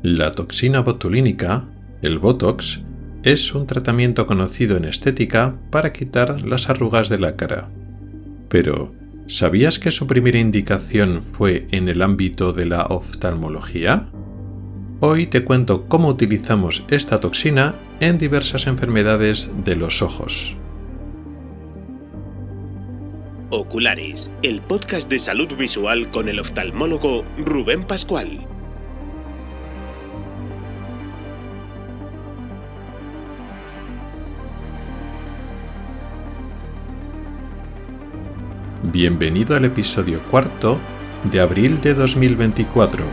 La toxina botulínica, el Botox, es un tratamiento conocido en estética para quitar las arrugas de la cara. Pero, ¿sabías que su primera indicación fue en el ámbito de la oftalmología? Hoy te cuento cómo utilizamos esta toxina en diversas enfermedades de los ojos. Ocularis, el podcast de salud visual con el oftalmólogo Rubén Pascual. Bienvenido al episodio 4 de abril de 2024.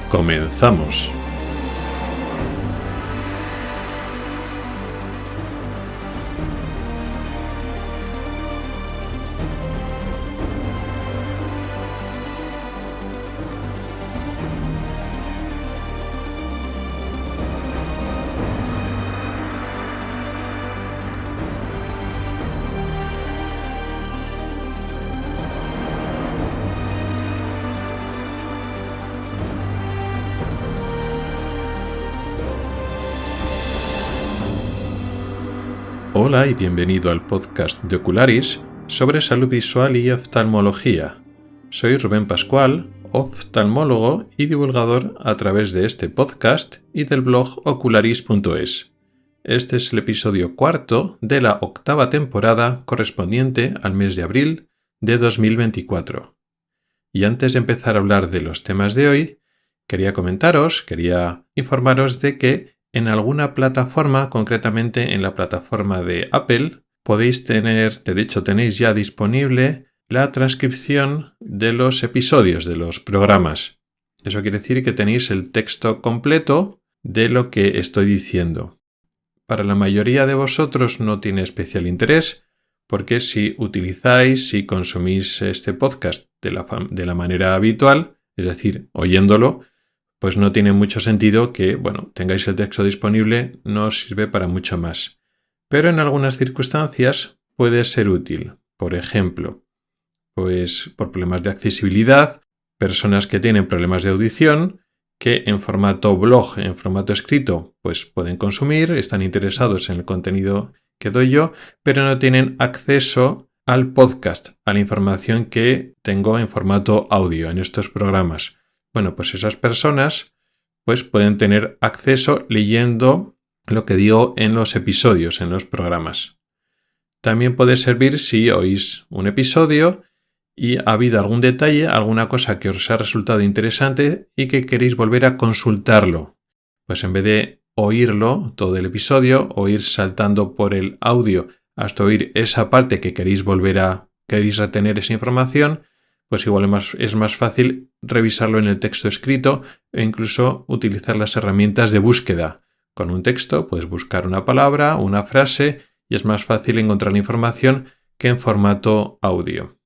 ¡Comenzamos! Hola y bienvenido al podcast de Ocularis sobre salud visual y oftalmología. Soy Rubén Pascual, oftalmólogo y divulgador a través de este podcast y del blog ocularis.es. Este es el episodio 4 de la 8ª temporada correspondiente al mes de abril de 2024. Y antes de empezar a hablar de los temas de hoy, quería informaros de que en alguna plataforma, concretamente en la plataforma de Apple, tenéis ya disponible la transcripción de los episodios de los programas. Eso quiere decir que tenéis el texto completo de lo que estoy diciendo. Para la mayoría de vosotros no tiene especial interés, porque si consumís este podcast de la manera habitual, es decir, oyéndolo, pues no tiene mucho sentido que, tengáis el texto disponible, no os sirve para mucho más. Pero en algunas circunstancias puede ser útil. Por ejemplo, pues por problemas de accesibilidad, personas que tienen problemas de audición, que en formato blog, en formato escrito, pues pueden consumir, están interesados en el contenido que doy yo, pero no tienen acceso al podcast, a la información que tengo en formato audio en estos programas. Bueno, pues esas personas pues pueden tener acceso leyendo lo que digo en los episodios, en los programas. También puede servir si oís un episodio y ha habido algún detalle, alguna cosa que os ha resultado interesante y que queréis volver a consultarlo. Pues en vez de oírlo, todo el episodio, o ir saltando por el audio hasta oír esa parte que queréis retener esa información, pues igual es más fácil revisarlo en el texto escrito e incluso utilizar las herramientas de búsqueda. Con un texto puedes buscar una palabra, una frase y es más fácil encontrar la información que en formato audio.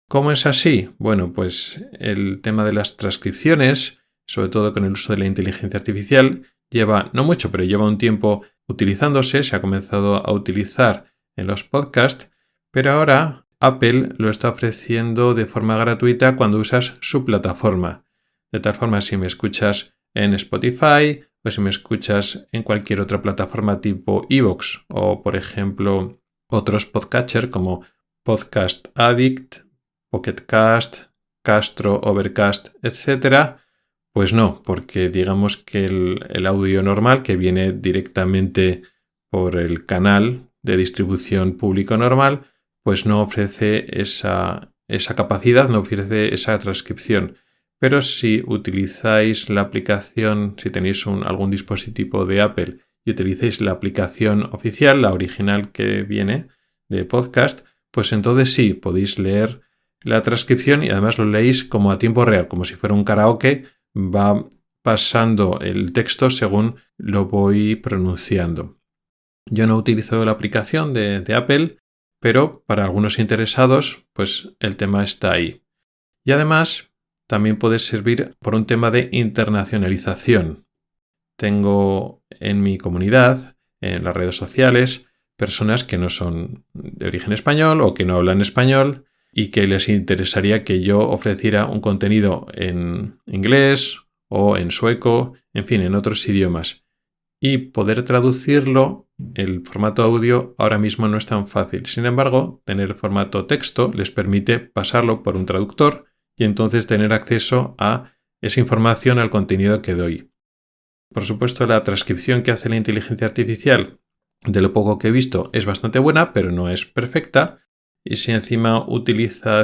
¿Cómo es así? Bueno, pues el tema de las transcripciones, sobre todo con el uso de la inteligencia artificial, lleva un tiempo utilizándose, se ha comenzado a utilizar en los podcasts, pero ahora Apple lo está ofreciendo de forma gratuita cuando usas su plataforma. De tal forma, si me escuchas en Spotify o si me escuchas en cualquier otra plataforma tipo iVoox o, por ejemplo, otros podcatchers como Podcast Addict, Pocket Cast, Castro, Overcast, etc., pues no, porque digamos que el audio normal que viene directamente por el canal de distribución público normal, pues no ofrece esa capacidad, no ofrece esa transcripción. Pero si utilizáis la aplicación, si tenéis algún dispositivo de Apple y utilizáis la aplicación oficial, la original que viene de podcast, pues entonces sí, podéis leer la transcripción y además lo leéis como a tiempo real, como si fuera un karaoke, va pasando el texto según lo voy pronunciando. Yo no utilizo la aplicación de Apple, pero para algunos interesados, pues el tema está ahí. Y además, también puede servir por un tema de internacionalización. Tengo en mi comunidad, en las redes sociales, personas que no son de origen español o que no hablan español y que les interesaría que yo ofreciera un contenido en inglés o en sueco, en fin, en otros idiomas. Y poder traducirlo, el formato audio ahora mismo no es tan fácil. Sin embargo, tener el formato texto les permite pasarlo por un traductor y entonces tener acceso a esa información, al contenido que doy. Por supuesto, la transcripción que hace la inteligencia artificial, de lo poco que he visto, es bastante buena, pero no es perfecta. Y si encima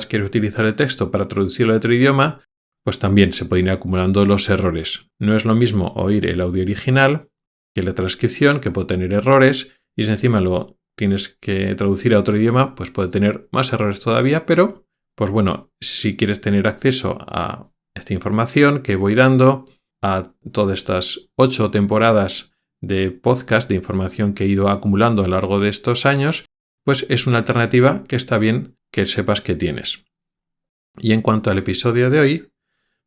quieres utilizar el texto para traducirlo a otro idioma, pues también se pueden ir acumulando los errores. No es lo mismo oír el audio original que la transcripción, que puede tener errores, y si encima lo tienes que traducir a otro idioma, pues puede tener más errores todavía, pero, pues bueno, si quieres tener acceso a esta información que voy dando, a todas estas 8 temporadas de podcast, de información que he ido acumulando a lo largo de estos años, pues es una alternativa que está bien que sepas que tienes. Y en cuanto al episodio de hoy,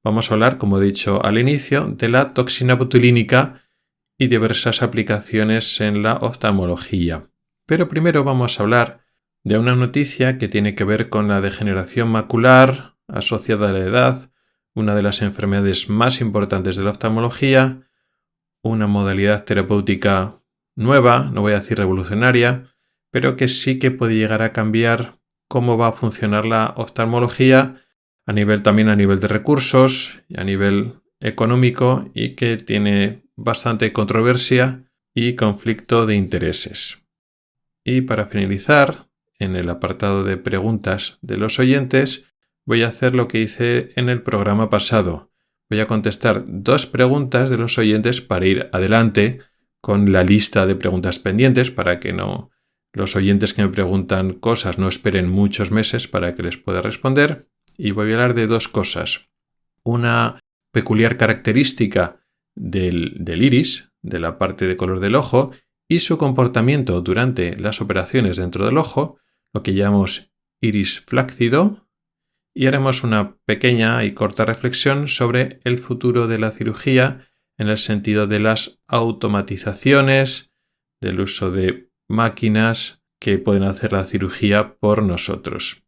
vamos a hablar, como he dicho al inicio, de la toxina botulínica y diversas aplicaciones en la oftalmología. Pero primero vamos a hablar de una noticia que tiene que ver con la degeneración macular asociada a la edad, una de las enfermedades más importantes de la oftalmología, una modalidad terapéutica nueva, no voy a decir revolucionaria, pero que sí que puede llegar a cambiar cómo va a funcionar la oftalmología también a nivel de recursos y a nivel económico, y que tiene bastante controversia y conflicto de intereses. Y para finalizar, en el apartado de preguntas de los oyentes, voy a hacer lo que hice en el programa pasado. Voy a contestar 2 preguntas de los oyentes para ir adelante con la lista de preguntas pendientes, para que los oyentes que me preguntan cosas no esperen muchos meses para que les pueda responder. Y voy a hablar de 2 cosas. Una peculiar característica del iris, de la parte de color del ojo, y su comportamiento durante las operaciones dentro del ojo, lo que llamamos iris fláccido, y haremos una pequeña y corta reflexión sobre el futuro de la cirugía en el sentido de las automatizaciones, del uso de máquinas que pueden hacer la cirugía por nosotros.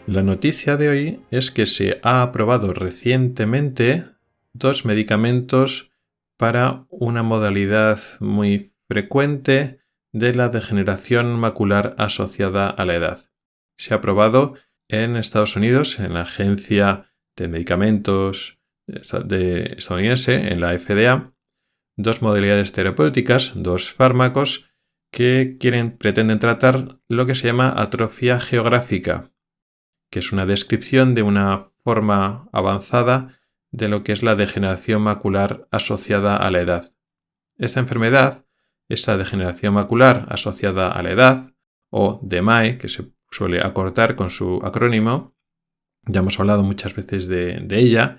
La noticia de hoy es que se ha aprobado recientemente 2 medicamentos para una modalidad muy frecuente de la degeneración macular asociada a la edad. Se ha aprobado en Estados Unidos, en la Agencia de Medicamentos estadounidense, en la FDA, 2 modalidades terapéuticas, 2 fármacos que pretenden tratar lo que se llama atrofia geográfica, que es una descripción de una forma avanzada de lo que es la degeneración macular asociada a la edad. Esta enfermedad, esta degeneración macular asociada a la edad, o DMAE, que se suele acortar con su acrónimo, ya hemos hablado muchas veces de ella,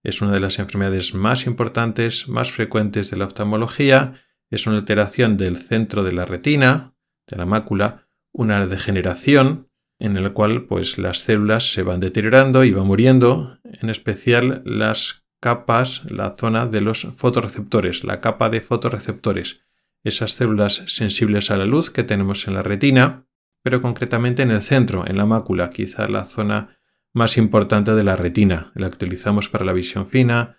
es una de las enfermedades más importantes, más frecuentes de la oftalmología, es una alteración del centro de la retina, de la mácula, una degeneración en el cual pues las células se van deteriorando y van muriendo, en especial las capas, la zona de los fotorreceptores, la capa de fotorreceptores, esas células sensibles a la luz que tenemos en la retina, pero concretamente en el centro, en la mácula, quizá la zona más importante de la retina, la que utilizamos para la visión fina,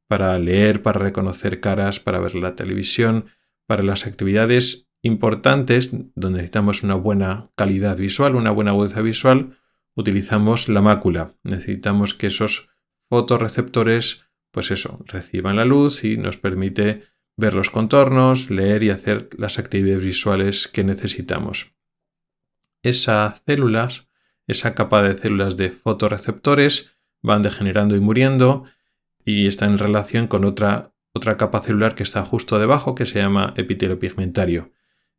para leer, para reconocer caras, para ver la televisión, para las actividades importantes donde necesitamos una buena calidad visual, una buena agudeza visual, utilizamos la mácula. Necesitamos que esos fotorreceptores, pues eso, reciban la luz y nos permite ver los contornos, leer y hacer las actividades visuales que necesitamos. Esas células, esa capa de células de fotorreceptores van degenerando y muriendo y están en relación con otra capa celular que está justo debajo, que se llama epitelio pigmentario.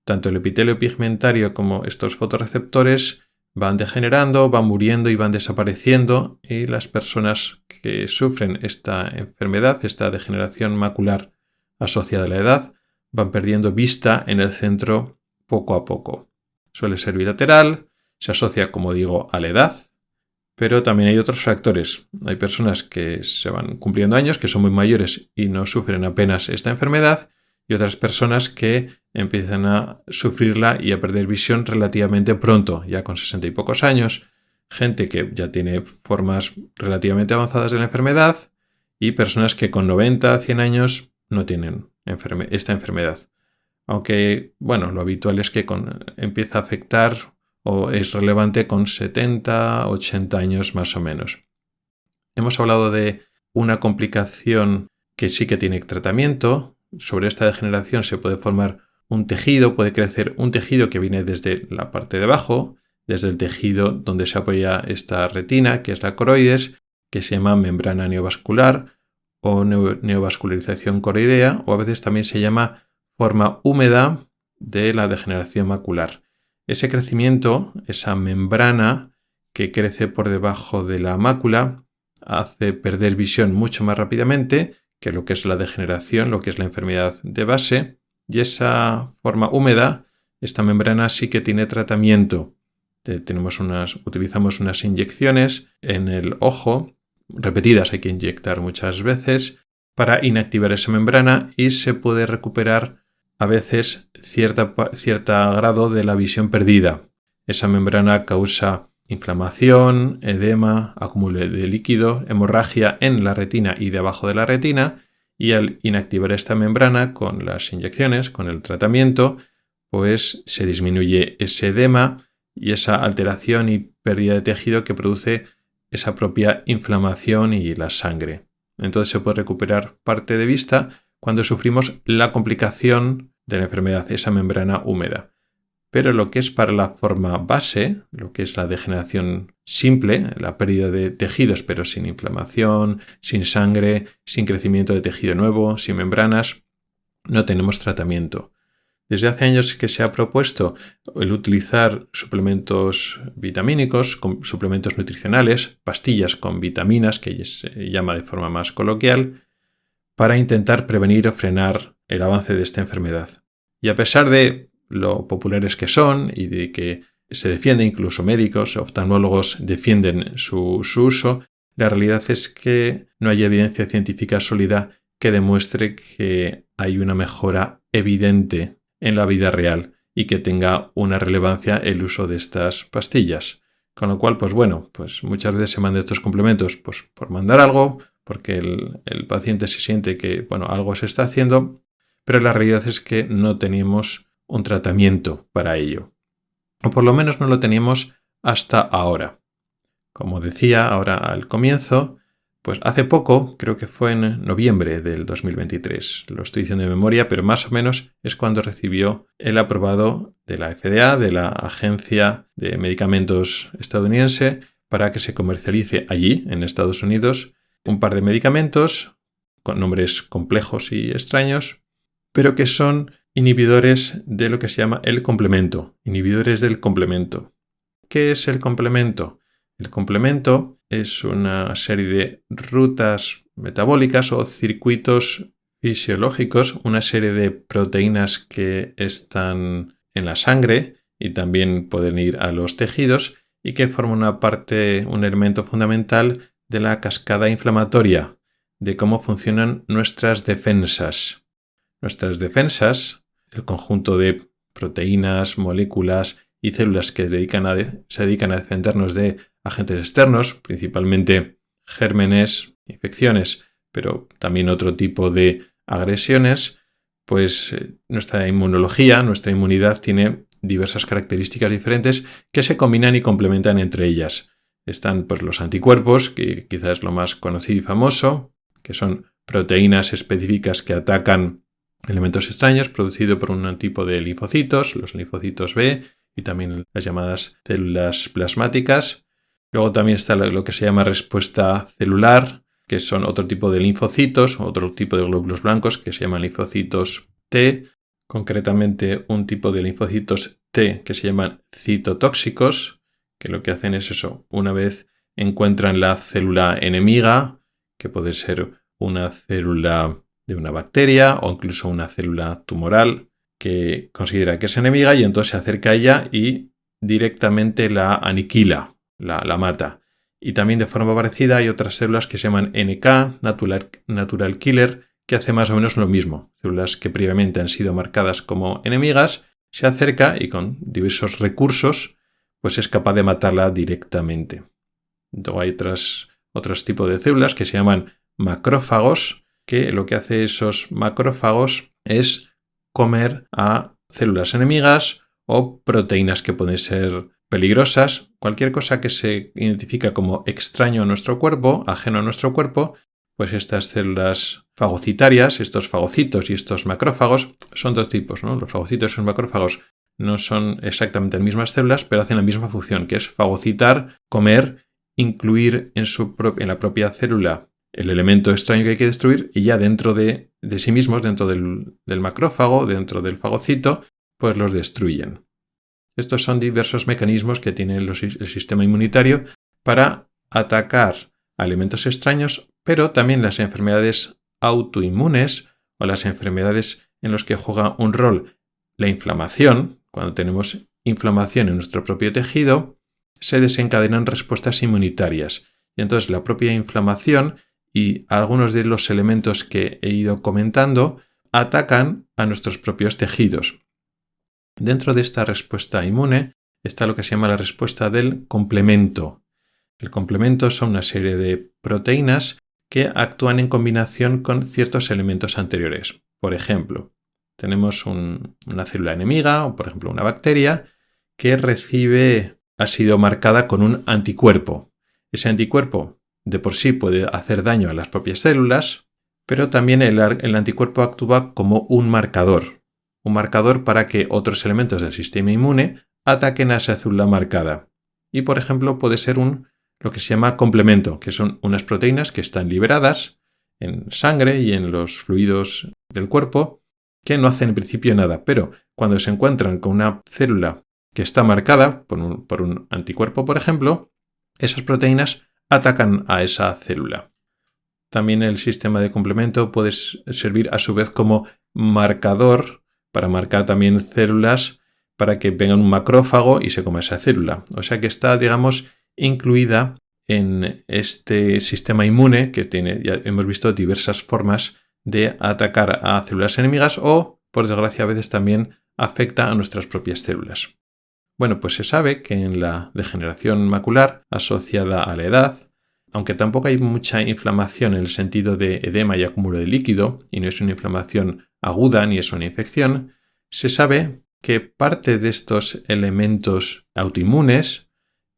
Tanto el epitelio pigmentario como estos fotorreceptores van degenerando, van muriendo y van desapareciendo, y las personas que sufren esta enfermedad, esta degeneración macular asociada a la edad, van perdiendo vista en el centro poco a poco. Suele ser bilateral, se asocia, como digo, a la edad, pero también hay otros factores. Hay personas que se van cumpliendo años, que son muy mayores y no sufren apenas esta enfermedad, y otras personas que empiezan a sufrirla y a perder visión relativamente pronto, ya con 60 y pocos años, gente que ya tiene formas relativamente avanzadas de la enfermedad y personas que con 90, 100 años no tienen esta enfermedad. Aunque, bueno, lo habitual es que empieza a afectar o es relevante con 70, 80 años más o menos. Hemos hablado de una complicación que sí que tiene tratamiento. Sobre esta degeneración se puede formar un tejido, puede crecer un tejido que viene desde la parte de abajo, desde el tejido donde se apoya esta retina, que es la coroides, que se llama membrana neovascular o neovascularización coroidea, o a veces también se llama forma húmeda de la degeneración macular. Ese crecimiento, esa membrana que crece por debajo de la mácula, hace perder visión mucho más rápidamente que lo que es la degeneración, lo que es la enfermedad de base, y esa forma húmeda, esta membrana sí que tiene tratamiento. Utilizamos unas inyecciones en el ojo, repetidas, hay que inyectar muchas veces, para inactivar esa membrana y se puede recuperar a veces cierto grado de la visión perdida. Esa membrana causa inflamación, edema, acúmulo de líquido, hemorragia en la retina y debajo de la retina, y al inactivar esta membrana con las inyecciones, con el tratamiento, pues se disminuye ese edema y esa alteración y pérdida de tejido que produce esa propia inflamación y la sangre. Entonces se puede recuperar parte de vista cuando sufrimos la complicación de la enfermedad, esa membrana húmeda. Pero lo que es para la forma base, lo que es la degeneración simple, la pérdida de tejidos pero sin inflamación, sin sangre, sin crecimiento de tejido nuevo, sin membranas, no tenemos tratamiento. Desde hace años que se ha propuesto el utilizar suplementos vitamínicos, suplementos nutricionales, pastillas con vitaminas, que se llama de forma más coloquial, para intentar prevenir o frenar el avance de esta enfermedad. Y a pesar de lo populares que son y de que se defiende, incluso médicos, oftalmólogos defienden su uso, la realidad es que no hay evidencia científica sólida que demuestre que hay una mejora evidente en la vida real y que tenga una relevancia el uso de estas pastillas. Con lo cual, pues muchas veces se mandan estos complementos pues por mandar algo, porque el paciente se siente que algo se está haciendo, pero la realidad es que no tenemos un tratamiento para ello. O por lo menos no lo teníamos hasta ahora. Como decía ahora al comienzo, pues hace poco, creo que fue en noviembre del 2023, lo estoy diciendo de memoria, pero más o menos es cuando recibió el aprobado de la FDA, de la Agencia de Medicamentos estadounidense, para que se comercialice allí, en Estados Unidos, un par de medicamentos con nombres complejos y extraños, pero que son inhibidores de lo que se llama el complemento, inhibidores del complemento. ¿Qué es el complemento? El complemento es una serie de rutas metabólicas o circuitos fisiológicos, una serie de proteínas que están en la sangre y también pueden ir a los tejidos y que forman un elemento fundamental de la cascada inflamatoria, de cómo funcionan nuestras defensas. Nuestras defensas, el conjunto de proteínas, moléculas y células que se dedican a defendernos de agentes externos, principalmente gérmenes, infecciones, pero también otro tipo de agresiones, pues nuestra inmunología, nuestra inmunidad tiene diversas características diferentes que se combinan y complementan entre ellas. Están pues los anticuerpos, que quizás es lo más conocido y famoso, que son proteínas específicas que atacan elementos extraños producidos por un tipo de linfocitos, los linfocitos B y también las llamadas células plasmáticas. Luego también está lo que se llama respuesta celular, que son otro tipo de linfocitos, otro tipo de glóbulos blancos que se llaman linfocitos T, concretamente un tipo de linfocitos T que se llaman citotóxicos, que lo que hacen es eso. Una vez encuentran la célula enemiga, que puede ser una célula de una bacteria o incluso una célula tumoral que considera que es enemiga y entonces se acerca a ella y directamente la aniquila, la mata. Y también de forma parecida hay otras células que se llaman NK, Natural Killer, que hace más o menos lo mismo. Células que previamente han sido marcadas como enemigas, se acerca y con diversos recursos pues es capaz de matarla directamente. Luego hay otros tipos de células que se llaman macrófagos, que lo que hace esos macrófagos es comer a células enemigas o proteínas que pueden ser peligrosas, cualquier cosa que se identifica como extraño a nuestro cuerpo, ajeno a nuestro cuerpo, pues estas células fagocitarias, estos fagocitos y estos macrófagos son dos tipos, ¿no? Los fagocitos y los macrófagos no son exactamente las mismas células, pero hacen la misma función, que es fagocitar, comer, incluir en la propia célula el elemento extraño que hay que destruir y ya dentro de sí mismos, dentro del macrófago, dentro del fagocito, pues los destruyen. Estos son diversos mecanismos que tiene el sistema inmunitario para atacar a elementos extraños, pero también las enfermedades autoinmunes o las enfermedades en las que juega un rol la inflamación. Cuando tenemos inflamación en nuestro propio tejido, se desencadenan respuestas inmunitarias. Y entonces la propia inflamación y algunos de los elementos que he ido comentando atacan a nuestros propios tejidos. Dentro de esta respuesta inmune está lo que se llama la respuesta del complemento. El complemento son una serie de proteínas que actúan en combinación con ciertos elementos anteriores. Por ejemplo, tenemos una célula enemiga o por ejemplo una bacteria que ha sido marcada con un anticuerpo. Ese anticuerpo de por sí puede hacer daño a las propias células, pero también el anticuerpo actúa como un marcador para que otros elementos del sistema inmune ataquen a esa célula marcada. Y por ejemplo puede ser lo que se llama complemento, que son unas proteínas que están liberadas en sangre y en los fluidos del cuerpo que no hacen en principio nada, pero cuando se encuentran con una célula que está marcada por un anticuerpo, por ejemplo, esas proteínas atacan a esa célula. También el sistema de complemento puede servir a su vez como marcador para marcar también células para que venga un macrófago y se coma esa célula. O sea que está, digamos, incluida en este sistema inmune que tiene, ya hemos visto, diversas formas de atacar a células enemigas o, por desgracia, a veces también afecta a nuestras propias células. Bueno, pues se sabe que en la degeneración macular asociada a la edad, aunque tampoco hay mucha inflamación en el sentido de edema y acúmulo de líquido, y no es una inflamación aguda ni es una infección, se sabe que parte de estos elementos autoinmunes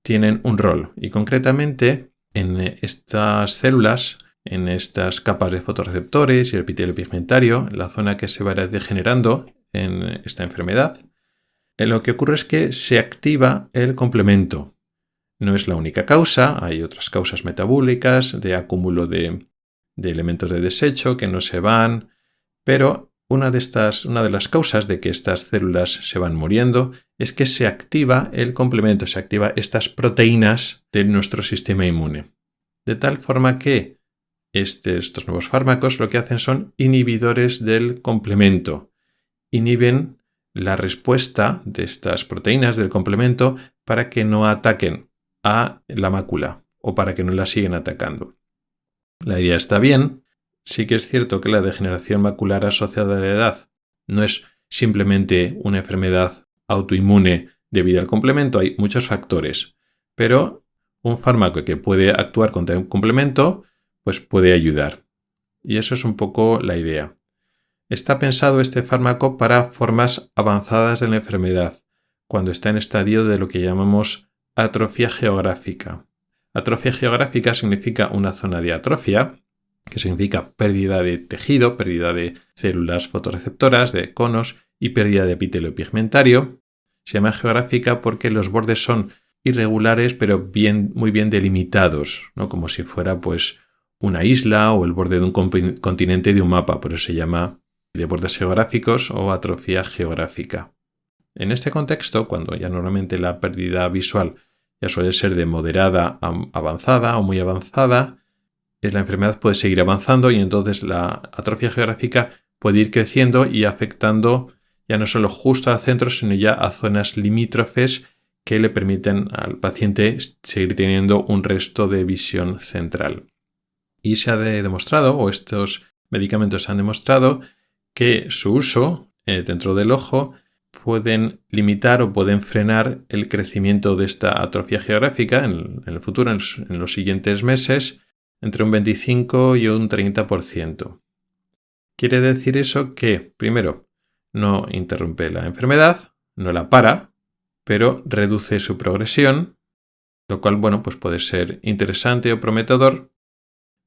tienen un rol, y concretamente en estas células, en estas capas de fotorreceptores y el epitelio pigmentario, en la zona que se va degenerando en esta enfermedad, lo que ocurre es que se activa el complemento. No es la única causa, hay otras causas metabólicas de acúmulo de elementos de desecho que no se van, pero una de las causas de que estas células se van muriendo es que se activa el complemento, se activa estas proteínas de nuestro sistema inmune. De tal forma que estos nuevos fármacos lo que hacen son inhibidores del complemento. Inhiben la respuesta de estas proteínas del complemento para que no ataquen a la mácula o para que no la sigan atacando. La idea está bien. Sí que es cierto que la degeneración macular asociada a la edad no es simplemente una enfermedad autoinmune debido al complemento, hay muchos factores, pero un fármaco que puede actuar contra un complemento pues puede ayudar. Y eso es un poco la idea. Está pensado este fármaco para formas avanzadas de la enfermedad, cuando está en estadio de lo que llamamos atrofia geográfica. Atrofia geográfica significa una zona de atrofia, que significa pérdida de tejido, pérdida de células fotorreceptoras, de conos y pérdida de epitelio pigmentario. Se llama geográfica porque los bordes son irregulares pero muy bien delimitados, ¿no? Como si fuera pues una isla o el borde de un continente de un mapa, por eso se llama de bordes geográficos o atrofia geográfica. En este contexto, cuando ya normalmente la pérdida visual ya suele ser de moderada a avanzada o muy avanzada, la enfermedad puede seguir avanzando y entonces la atrofia geográfica puede ir creciendo y afectando ya no solo justo al centro, sino ya a zonas limítrofes que le permiten al paciente seguir teniendo un resto de visión central. Y se ha demostrado, o estos medicamentos han demostrado, que su uso dentro del ojo pueden limitar o pueden frenar el crecimiento de esta atrofia geográfica en el futuro, en los siguientes meses, entre un 25 y un 30%. Quiere decir eso que, primero, no interrumpe la enfermedad, no la para, pero reduce su progresión, lo cual, pues puede ser interesante o prometedor.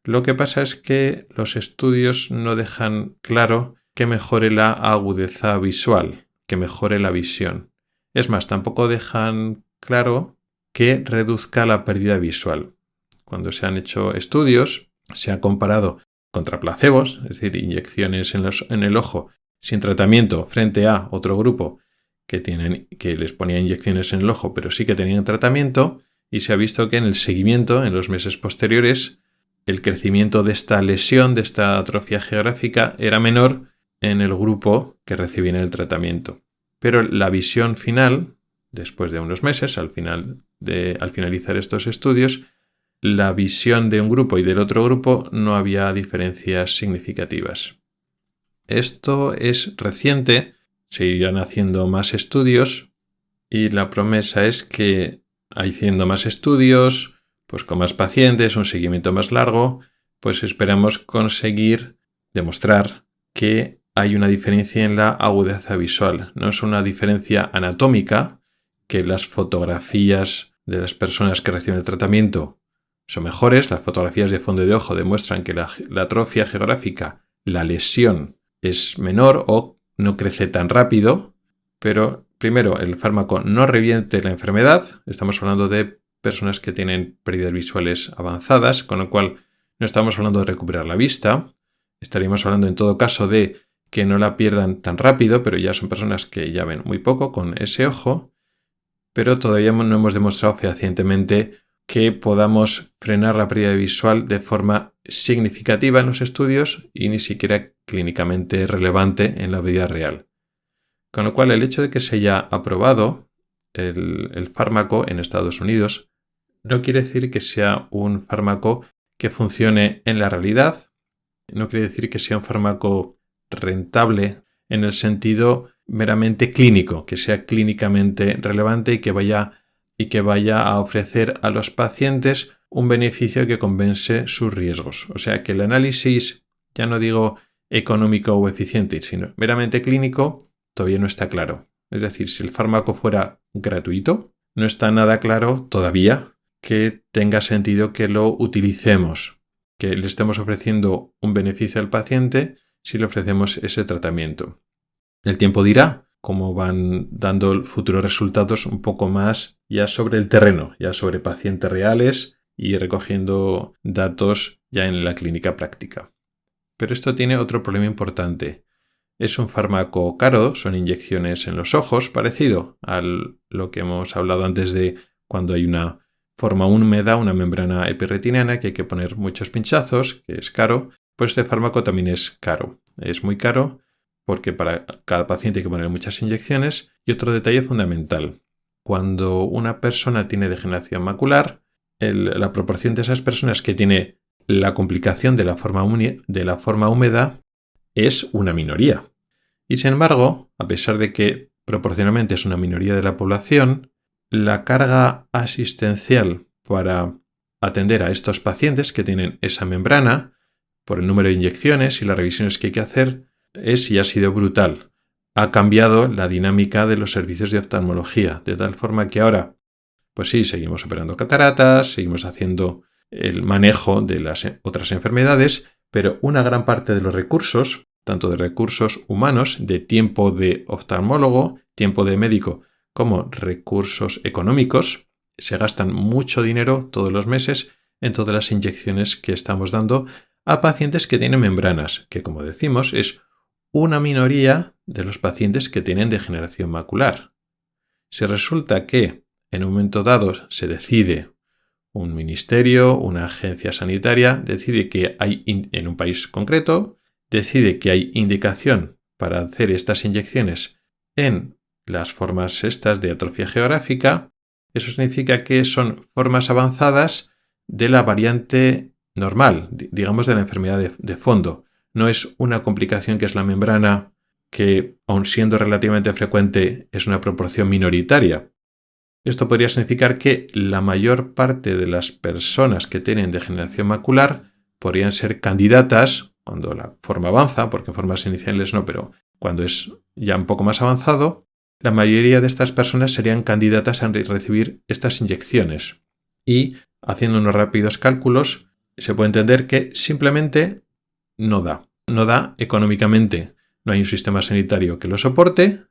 Lo que pasa es que los estudios no dejan claro que mejore la agudeza visual, que mejore la visión. Es más, tampoco dejan claro que reduzca la pérdida visual. Cuando se han hecho estudios, se ha comparado contra placebos, es decir, inyecciones en el ojo sin tratamiento frente a otro grupo que les ponía inyecciones en el ojo, pero sí que tenían tratamiento, y se ha visto que en el seguimiento, en los meses posteriores, el crecimiento de esta lesión, de esta atrofia geográfica, era menor en el grupo que recibía el tratamiento. Pero la visión final, después de unos meses, al finalizar estos estudios, la visión de un grupo y del otro grupo no había diferencias significativas. Esto es reciente, se irán haciendo más estudios y la promesa es que haciendo más estudios, pues con más pacientes, un seguimiento más largo, pues esperamos conseguir demostrar que hay una diferencia en la agudeza visual. No es una diferencia anatómica, que las fotografías de las personas que reciben el tratamiento son mejores. Las fotografías de fondo de ojo demuestran que la atrofia geográfica, la lesión, es menor o no crece tan rápido, pero primero el fármaco no revierte la enfermedad. Estamos hablando de personas que tienen pérdidas visuales avanzadas, con lo cual no estamos hablando de recuperar la vista. Estaríamos hablando en todo caso de que no la pierdan tan rápido, pero ya son personas que ya ven muy poco con ese ojo, pero todavía no hemos demostrado fehacientemente que podamos frenar la pérdida visual de forma significativa en los estudios y ni siquiera clínicamente relevante en la vida real. Con lo cual, el hecho de que se haya aprobado el fármaco en Estados Unidos no quiere decir que sea un fármaco que funcione en la realidad, no quiere decir que sea un fármaco rentable en el sentido meramente clínico, que sea clínicamente relevante y que vaya a ofrecer a los pacientes un beneficio que compense sus riesgos. O sea, que el análisis, ya no digo económico o eficiente, sino meramente clínico, todavía no está claro. Es decir, si el fármaco fuera gratuito, no está nada claro todavía que tenga sentido que lo utilicemos, que le estemos ofreciendo un beneficio al paciente si le ofrecemos ese tratamiento. El tiempo dirá cómo van dando futuros resultados un poco más ya sobre el terreno, ya sobre pacientes reales y recogiendo datos ya en la clínica práctica. Pero esto tiene otro problema importante. Es un fármaco caro, son inyecciones en los ojos, parecido a lo que hemos hablado antes de cuando hay una forma húmeda, una membrana epirretiniana que hay que poner muchos pinchazos, que es caro. Pues este fármaco también es caro. Es muy caro porque para cada paciente hay que poner muchas inyecciones. Y otro detalle fundamental. Cuando una persona tiene degeneración macular, la proporción de esas personas que tiene la complicación de la forma húmeda es una minoría. Y sin embargo, a pesar de que proporcionalmente es una minoría de la población, la carga asistencial para atender a estos pacientes que tienen esa membrana, por el número de inyecciones y las revisiones que hay que hacer, es y ha sido brutal. Ha cambiado la dinámica de los servicios de oftalmología, de tal forma que ahora, pues sí, seguimos operando cataratas, seguimos haciendo el manejo de las otras enfermedades, pero una gran parte de los recursos, tanto de recursos humanos, de tiempo de oftalmólogo, tiempo de médico, como recursos económicos, se gastan mucho dinero todos los meses en todas las inyecciones que estamos dando a pacientes que tienen membranas, que como decimos es una minoría de los pacientes que tienen degeneración macular. Si resulta que en un momento dado se decide, un ministerio, una agencia sanitaria, decide que hay, en un país concreto, decide que hay indicación para hacer estas inyecciones en las formas estas de atrofia geográfica. Eso significa que son formas avanzadas de la variante normal, digamos de la enfermedad de fondo. No es una complicación que es la membrana, que aun siendo relativamente frecuente es una proporción minoritaria. Esto podría significar que la mayor parte de las personas que tienen degeneración macular podrían ser candidatas, cuando la forma avanza, porque en formas iniciales no, pero cuando es ya un poco más avanzado, la mayoría de estas personas serían candidatas a recibir estas inyecciones. Y, haciendo unos rápidos cálculos, se puede entender que simplemente no da económicamente. No hay un sistema sanitario que lo soporte,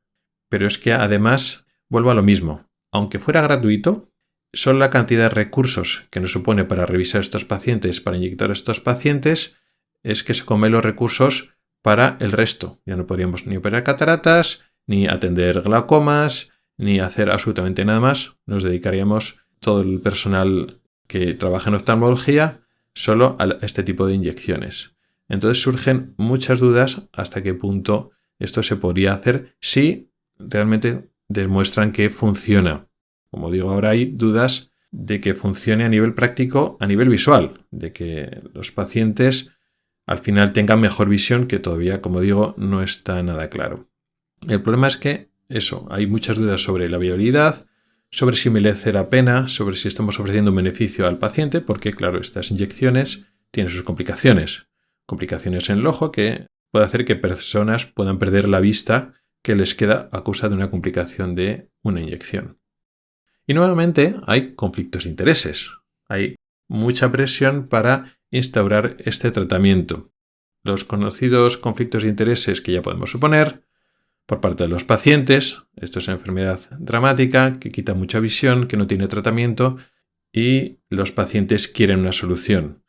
pero es que además vuelvo a lo mismo. Aunque fuera gratuito, solo la cantidad de recursos que nos supone para revisar estos pacientes, para inyectar a estos pacientes, es que se come los recursos para el resto. Ya no podríamos ni operar cataratas, ni atender glaucomas, ni hacer absolutamente nada más. Nos dedicaríamos todo el personal que trabaja en oftalmología solo a este tipo de inyecciones. Entonces surgen muchas dudas hasta qué punto esto se podría hacer si realmente demuestran que funciona. Como digo, ahora hay dudas de que funcione a nivel práctico, a nivel visual, de que los pacientes al final tengan mejor visión, que todavía, como digo, no está nada claro. El problema es que hay muchas dudas sobre la viabilidad, sobre si merece la pena, sobre si estamos ofreciendo un beneficio al paciente, porque claro, estas inyecciones tienen sus complicaciones. Complicaciones en el ojo que puede hacer que personas puedan perder la vista que les queda a causa de una complicación de una inyección. Y nuevamente hay conflictos de intereses. Hay mucha presión para instaurar este tratamiento. Los conocidos conflictos de intereses que ya podemos suponer por parte de los pacientes. Esto es una enfermedad dramática que quita mucha visión, que no tiene tratamiento y los pacientes quieren una solución.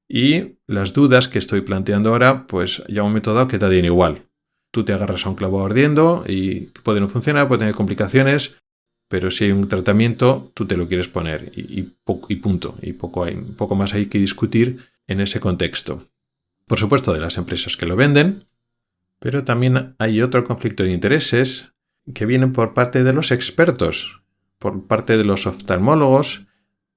Y las dudas que estoy planteando ahora, pues ya un momento dado que te den igual. Tú te agarras a un clavo ardiendo y puede no funcionar, puede tener complicaciones, pero si hay un tratamiento, tú te lo quieres poner y punto. Y poco más hay que discutir en ese contexto. Por supuesto, de las empresas que lo venden, pero también hay otro conflicto de intereses que vienen por parte de los expertos, por parte de los oftalmólogos.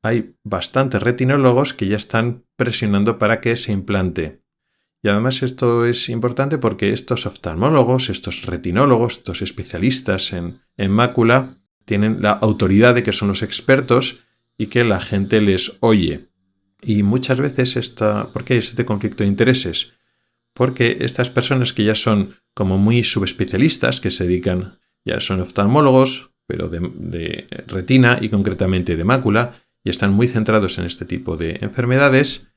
Hay bastantes retinólogos que ya están presionando para que se implante. Y además esto es importante porque estos oftalmólogos, estos retinólogos, estos especialistas en mácula, tienen la autoridad de que son los expertos y que la gente les oye. Y muchas veces ¿por qué hay este conflicto de intereses? Porque estas personas que ya son como muy subespecialistas, que se dedican, ya son oftalmólogos, pero de retina y concretamente de mácula, y están muy centrados en este tipo de enfermedades,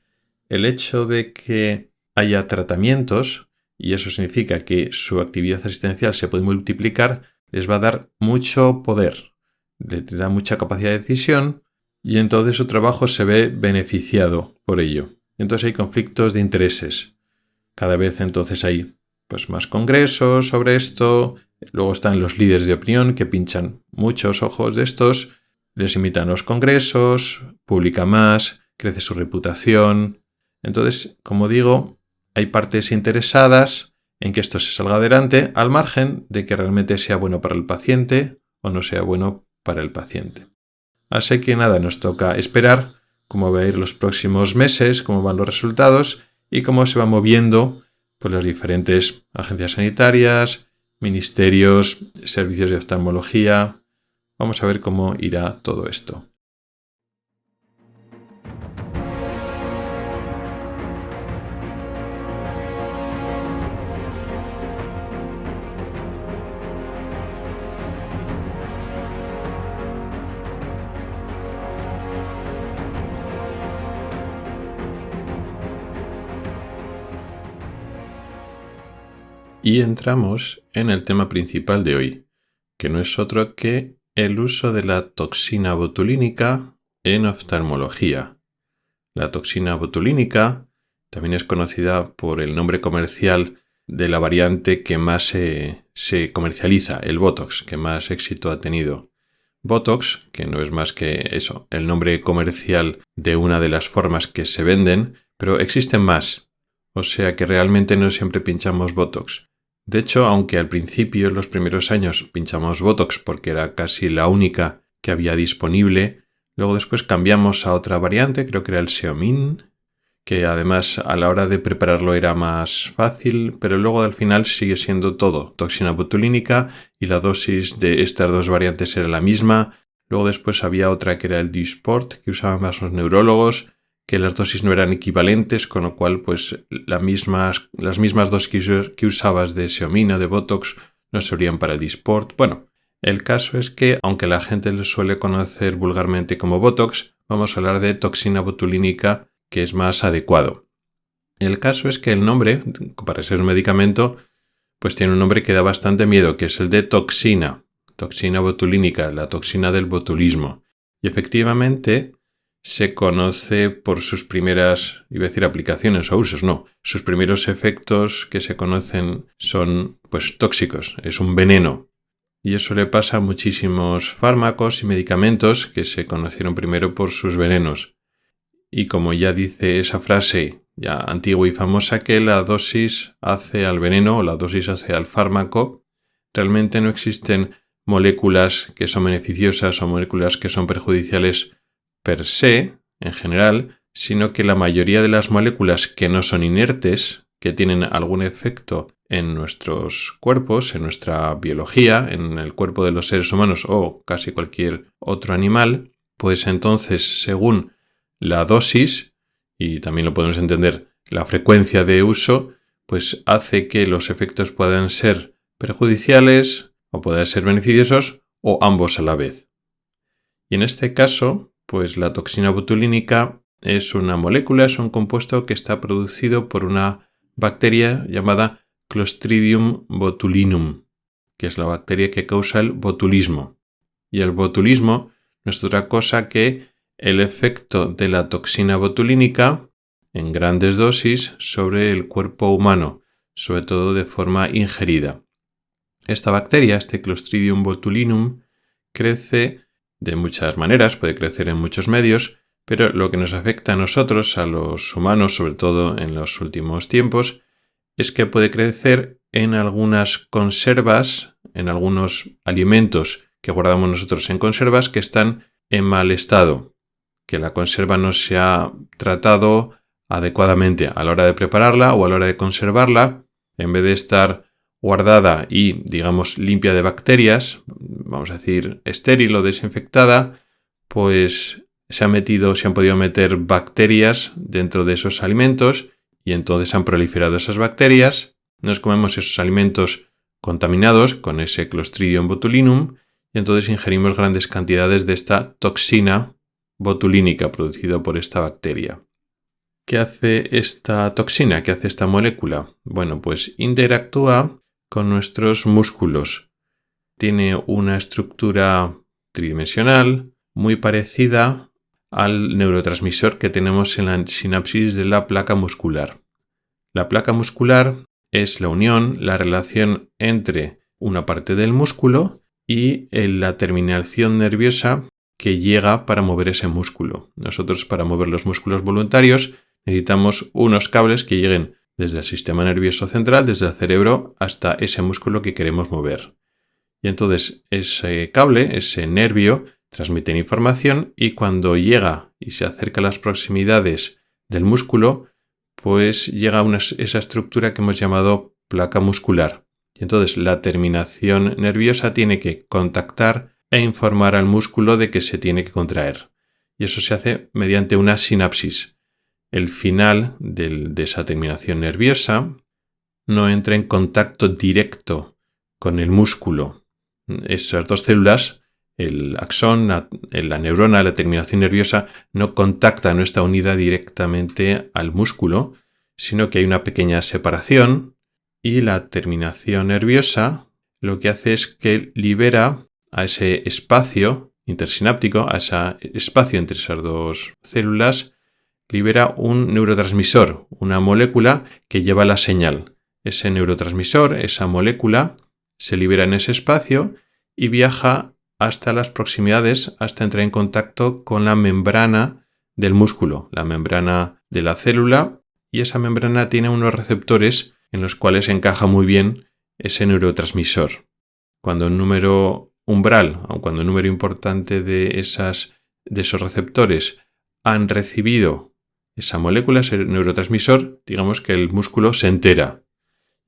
el hecho de que haya tratamientos, y eso significa que su actividad asistencial se puede multiplicar, les va a dar mucho poder, les da mucha capacidad de decisión y entonces su trabajo se ve beneficiado por ello. Entonces hay conflictos de intereses. Cada vez entonces hay más congresos sobre esto, luego están los líderes de opinión que pinchan muchos ojos de estos, les invitan a los congresos, publica más, crece su reputación. Entonces, como digo, hay partes interesadas en que esto se salga adelante al margen de que realmente sea bueno para el paciente o no sea bueno para el paciente. Así que nada, nos toca esperar cómo va a ir los próximos meses, cómo van los resultados y cómo se van moviendo las diferentes agencias sanitarias, ministerios, servicios de oftalmología. Vamos a ver cómo irá todo esto. Y entramos en el tema principal de hoy, que no es otro que el uso de la toxina botulínica en oftalmología. La toxina botulínica también es conocida por el nombre comercial de la variante que más se comercializa, el Botox, que más éxito ha tenido. Botox, que no es más que eso, el nombre comercial de una de las formas que se venden, pero existen más. O sea que realmente no siempre pinchamos Botox. De hecho, aunque al principio, en los primeros años, pinchamos Botox porque era casi la única que había disponible, luego después cambiamos a otra variante, creo que era el Xeomin, que además a la hora de prepararlo era más fácil, pero luego al final sigue siendo todo toxina botulínica y la dosis de estas dos variantes era la misma. Luego después había otra que era el Dysport, que usaban más los neurólogos, que las dosis no eran equivalentes, con lo cual pues las mismas dosis que usabas de Xeomin o de Botox no servían para el Dysport. Bueno, el caso es que, aunque la gente lo suele conocer vulgarmente como Botox, vamos a hablar de toxina botulínica, que es más adecuado. El caso es que el nombre, para ser un medicamento, pues tiene un nombre que da bastante miedo, que es el de toxina botulínica, la toxina del botulismo. Y efectivamente se conoce por sus primeras, iba a decir aplicaciones o usos, no, sus primeros efectos que se conocen son pues tóxicos, es un veneno. Y eso le pasa a muchísimos fármacos y medicamentos que se conocieron primero por sus venenos. Y como ya dice esa frase ya antigua y famosa, que la dosis hace al veneno o la dosis hace al fármaco, realmente no existen moléculas que son beneficiosas o moléculas que son perjudiciales per se, en general, sino que la mayoría de las moléculas que no son inertes, que tienen algún efecto en nuestros cuerpos, en nuestra biología, en el cuerpo de los seres humanos o casi cualquier otro animal, pues entonces, según la dosis, y también lo podemos entender la frecuencia de uso, pues hace que los efectos puedan ser perjudiciales o puedan ser beneficiosos o ambos a la vez. Y en este caso, pues la toxina botulínica es una molécula, es un compuesto que está producido por una bacteria llamada Clostridium botulinum, que es la bacteria que causa el botulismo. Y el botulismo no es otra cosa que el efecto de la toxina botulínica en grandes dosis sobre el cuerpo humano, sobre todo de forma ingerida. Esta bacteria, este Clostridium botulinum, crece de muchas maneras, puede crecer en muchos medios, pero lo que nos afecta a nosotros, a los humanos, sobre todo en los últimos tiempos, es que puede crecer en algunas conservas, en algunos alimentos que guardamos nosotros en conservas que están en mal estado, que la conserva no se ha tratado adecuadamente a la hora de prepararla o a la hora de conservarla. En vez de estar guardada y, digamos, limpia de bacterias, vamos a decir estéril o desinfectada, pues se han podido meter bacterias dentro de esos alimentos y entonces han proliferado esas bacterias. Nos comemos esos alimentos contaminados con ese Clostridium botulinum y entonces ingerimos grandes cantidades de esta toxina botulínica producida por esta bacteria. ¿Qué hace esta toxina? ¿Qué hace esta molécula? Bueno, pues interactúa con nuestros músculos. Tiene una estructura tridimensional muy parecida al neurotransmisor que tenemos en la sinapsis de la placa muscular. La placa muscular es la unión, la relación entre una parte del músculo y la terminación nerviosa que llega para mover ese músculo. Nosotros, para mover los músculos voluntarios, necesitamos unos cables que lleguen desde el sistema nervioso central, desde el cerebro, hasta ese músculo que queremos mover. Y entonces ese cable, ese nervio, transmite información y cuando llega y se acerca a las proximidades del músculo, pues llega a esa estructura que hemos llamado placa muscular. Y entonces la terminación nerviosa tiene que contactar e informar al músculo de que se tiene que contraer. Y eso se hace mediante una sinapsis. El final de esa terminación nerviosa no entra en contacto directo con el músculo. Esas dos células, el axón, la neurona, la terminación nerviosa, no contacta, no está unida directamente al músculo, sino que hay una pequeña separación y la terminación nerviosa lo que hace es que libera a ese espacio intersináptico, a ese espacio entre esas dos células, libera un neurotransmisor, una molécula que lleva la señal. Ese neurotransmisor, esa molécula, se libera en ese espacio y viaja hasta las proximidades, hasta entrar en contacto con la membrana del músculo, la membrana de la célula, y esa membrana tiene unos receptores en los cuales encaja muy bien ese neurotransmisor. Cuando un número umbral, o cuando un número importante de esos receptores han recibido esa molécula, ese neurotransmisor, digamos que el músculo se entera.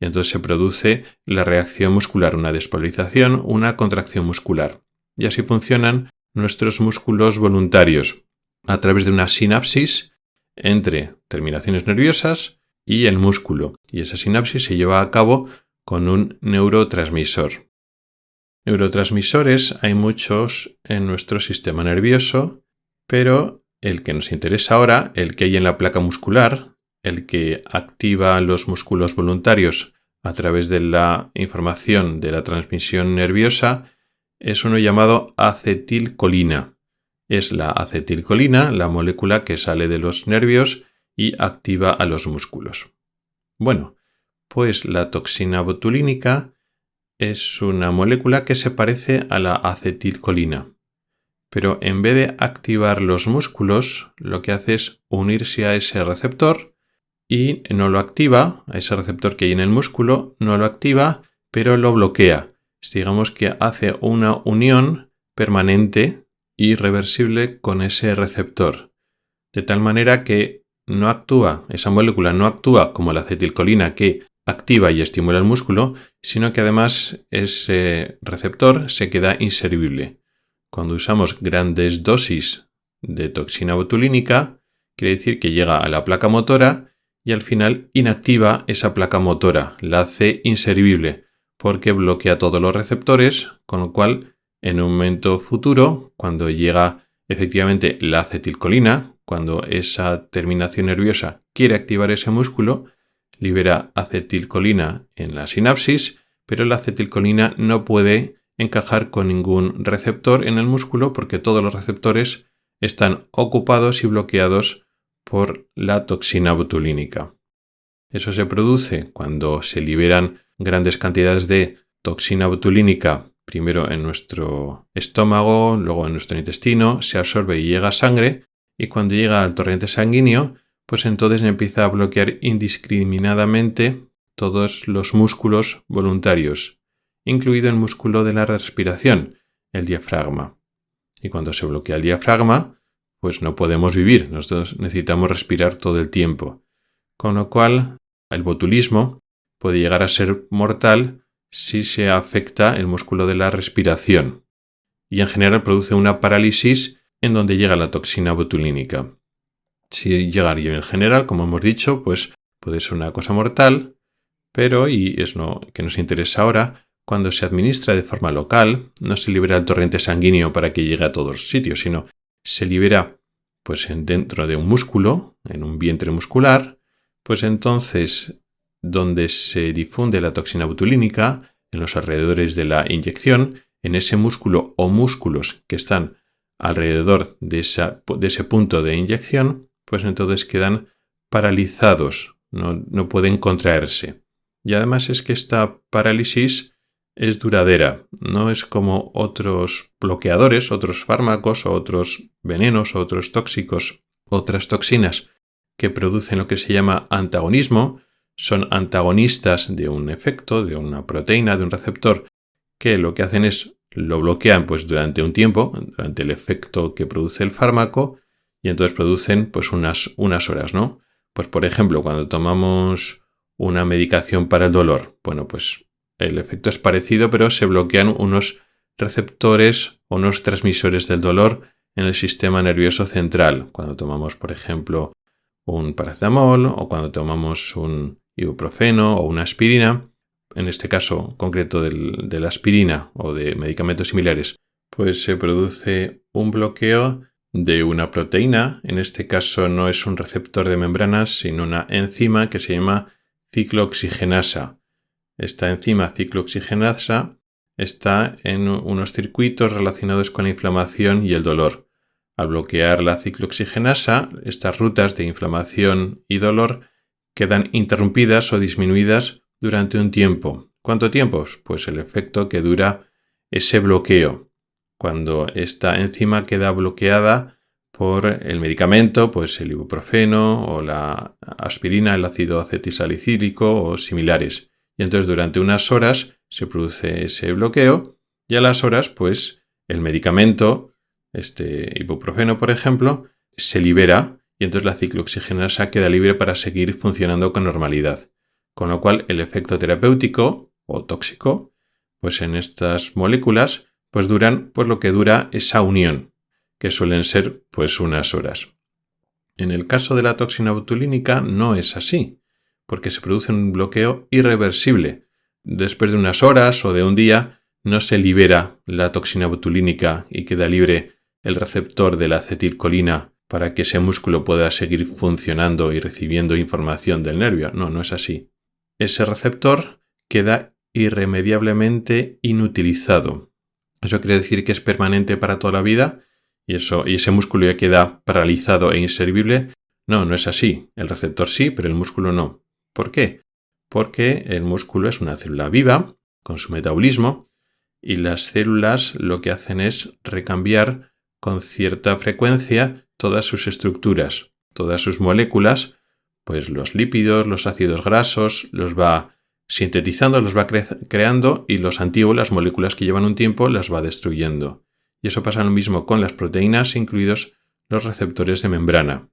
Y entonces se produce la reacción muscular, una despolarización, una contracción muscular. Y así funcionan nuestros músculos voluntarios, a través de una sinapsis entre terminaciones nerviosas y el músculo. Y esa sinapsis se lleva a cabo con un neurotransmisor. Neurotransmisores hay muchos en nuestro sistema nervioso, pero el que nos interesa ahora, el que hay en la placa muscular, el que activa los músculos voluntarios a través de la información de la transmisión nerviosa, es uno llamado acetilcolina. Es la acetilcolina, la molécula que sale de los nervios y activa a los músculos. Bueno, pues la toxina botulínica es una molécula que se parece a la acetilcolina, pero en vez de activar los músculos, lo que hace es unirse a ese receptor y no lo activa, a ese receptor que hay en el músculo, no lo activa, pero lo bloquea. Digamos que hace una unión permanente y irreversible con ese receptor, de tal manera que no actúa, esa molécula no actúa como la acetilcolina que activa y estimula el músculo, sino que además ese receptor se queda inservible. Cuando usamos grandes dosis de toxina botulínica, quiere decir que llega a la placa motora y al final inactiva esa placa motora, la hace inservible, porque bloquea todos los receptores, con lo cual en un momento futuro, cuando llega efectivamente la acetilcolina, cuando esa terminación nerviosa quiere activar ese músculo, libera acetilcolina en la sinapsis, pero la acetilcolina no puede encajar con ningún receptor en el músculo porque todos los receptores están ocupados y bloqueados por la toxina botulínica. Eso se produce cuando se liberan grandes cantidades de toxina botulínica, primero en nuestro estómago, luego en nuestro intestino, se absorbe y llega a sangre, y cuando llega al torrente sanguíneo, pues entonces empieza a bloquear indiscriminadamente todos los músculos voluntarios, incluido el músculo de la respiración, el diafragma. Y cuando se bloquea el diafragma, pues no podemos vivir, nosotros necesitamos respirar todo el tiempo. Con lo cual, el botulismo puede llegar a ser mortal si se afecta el músculo de la respiración. Y en general produce una parálisis en donde llega la toxina botulínica. Si llegaría en general, como hemos dicho, pues puede ser una cosa mortal, pero, y es lo que nos interesa ahora, cuando se administra de forma local, no se libera el torrente sanguíneo para que llegue a todos los sitios, sino se libera pues dentro de un músculo, en un vientre muscular, pues entonces donde se difunde la toxina botulínica, en los alrededores de la inyección, en ese músculo o músculos que están alrededor de ese punto de inyección, pues entonces quedan paralizados, no pueden contraerse. Y además es que esta parálisis es duradera, no es como otros bloqueadores, otros fármacos o otros venenos o otros tóxicos, otras toxinas que producen lo que se llama antagonismo, son antagonistas de un efecto, de una proteína, de un receptor, que lo que hacen es lo bloquean pues durante un tiempo, durante el efecto que produce el fármaco, y entonces producen pues unas horas, ¿no? Pues por ejemplo, cuando tomamos una medicación para el dolor, bueno, pues el efecto es parecido, pero se bloquean unos receptores o unos transmisores del dolor en el sistema nervioso central. Cuando tomamos, por ejemplo, un paracetamol o cuando tomamos un ibuprofeno o una aspirina, en este caso concreto de la aspirina o de medicamentos similares, pues se produce un bloqueo de una proteína. En este caso no es un receptor de membranas, sino una enzima que se llama ciclooxigenasa. Esta enzima ciclooxigenasa está en unos circuitos relacionados con la inflamación y el dolor. Al bloquear la ciclooxigenasa, estas rutas de inflamación y dolor quedan interrumpidas o disminuidas durante un tiempo. ¿Cuánto tiempo? Pues el efecto que dura ese bloqueo. cuando esta enzima queda bloqueada por el medicamento, pues el ibuprofeno o la aspirina, el ácido acetilsalicílico o similares. Y entonces durante unas horas se produce ese bloqueo y a las horas, pues el medicamento, este ibuprofeno por ejemplo, se libera y entonces la ciclooxigenasa queda libre para seguir funcionando con normalidad. Con lo cual el efecto terapéutico o tóxico, pues en estas moléculas, pues duran pues lo que dura esa unión, que suelen ser pues unas horas. En el caso de la toxina botulínica no es así, porque se produce un bloqueo irreversible. Después de unas horas o de un día no se libera la toxina botulínica y queda libre el receptor de la acetilcolina para que ese músculo pueda seguir funcionando y recibiendo información del nervio. No es así. Ese receptor queda irremediablemente inutilizado. Eso quiere decir que es permanente para toda la vida y ese músculo ya queda paralizado e inservible. No es así. El receptor sí, pero el músculo no. ¿Por qué? Porque el músculo es una célula viva con su metabolismo y las células lo que hacen es recambiar con cierta frecuencia todas sus estructuras, todas sus moléculas, pues los lípidos, los ácidos grasos, los va sintetizando, los va creando y los antiguos, las moléculas que llevan un tiempo, las va destruyendo. Y eso pasa lo mismo con las proteínas, incluidos los receptores de membrana.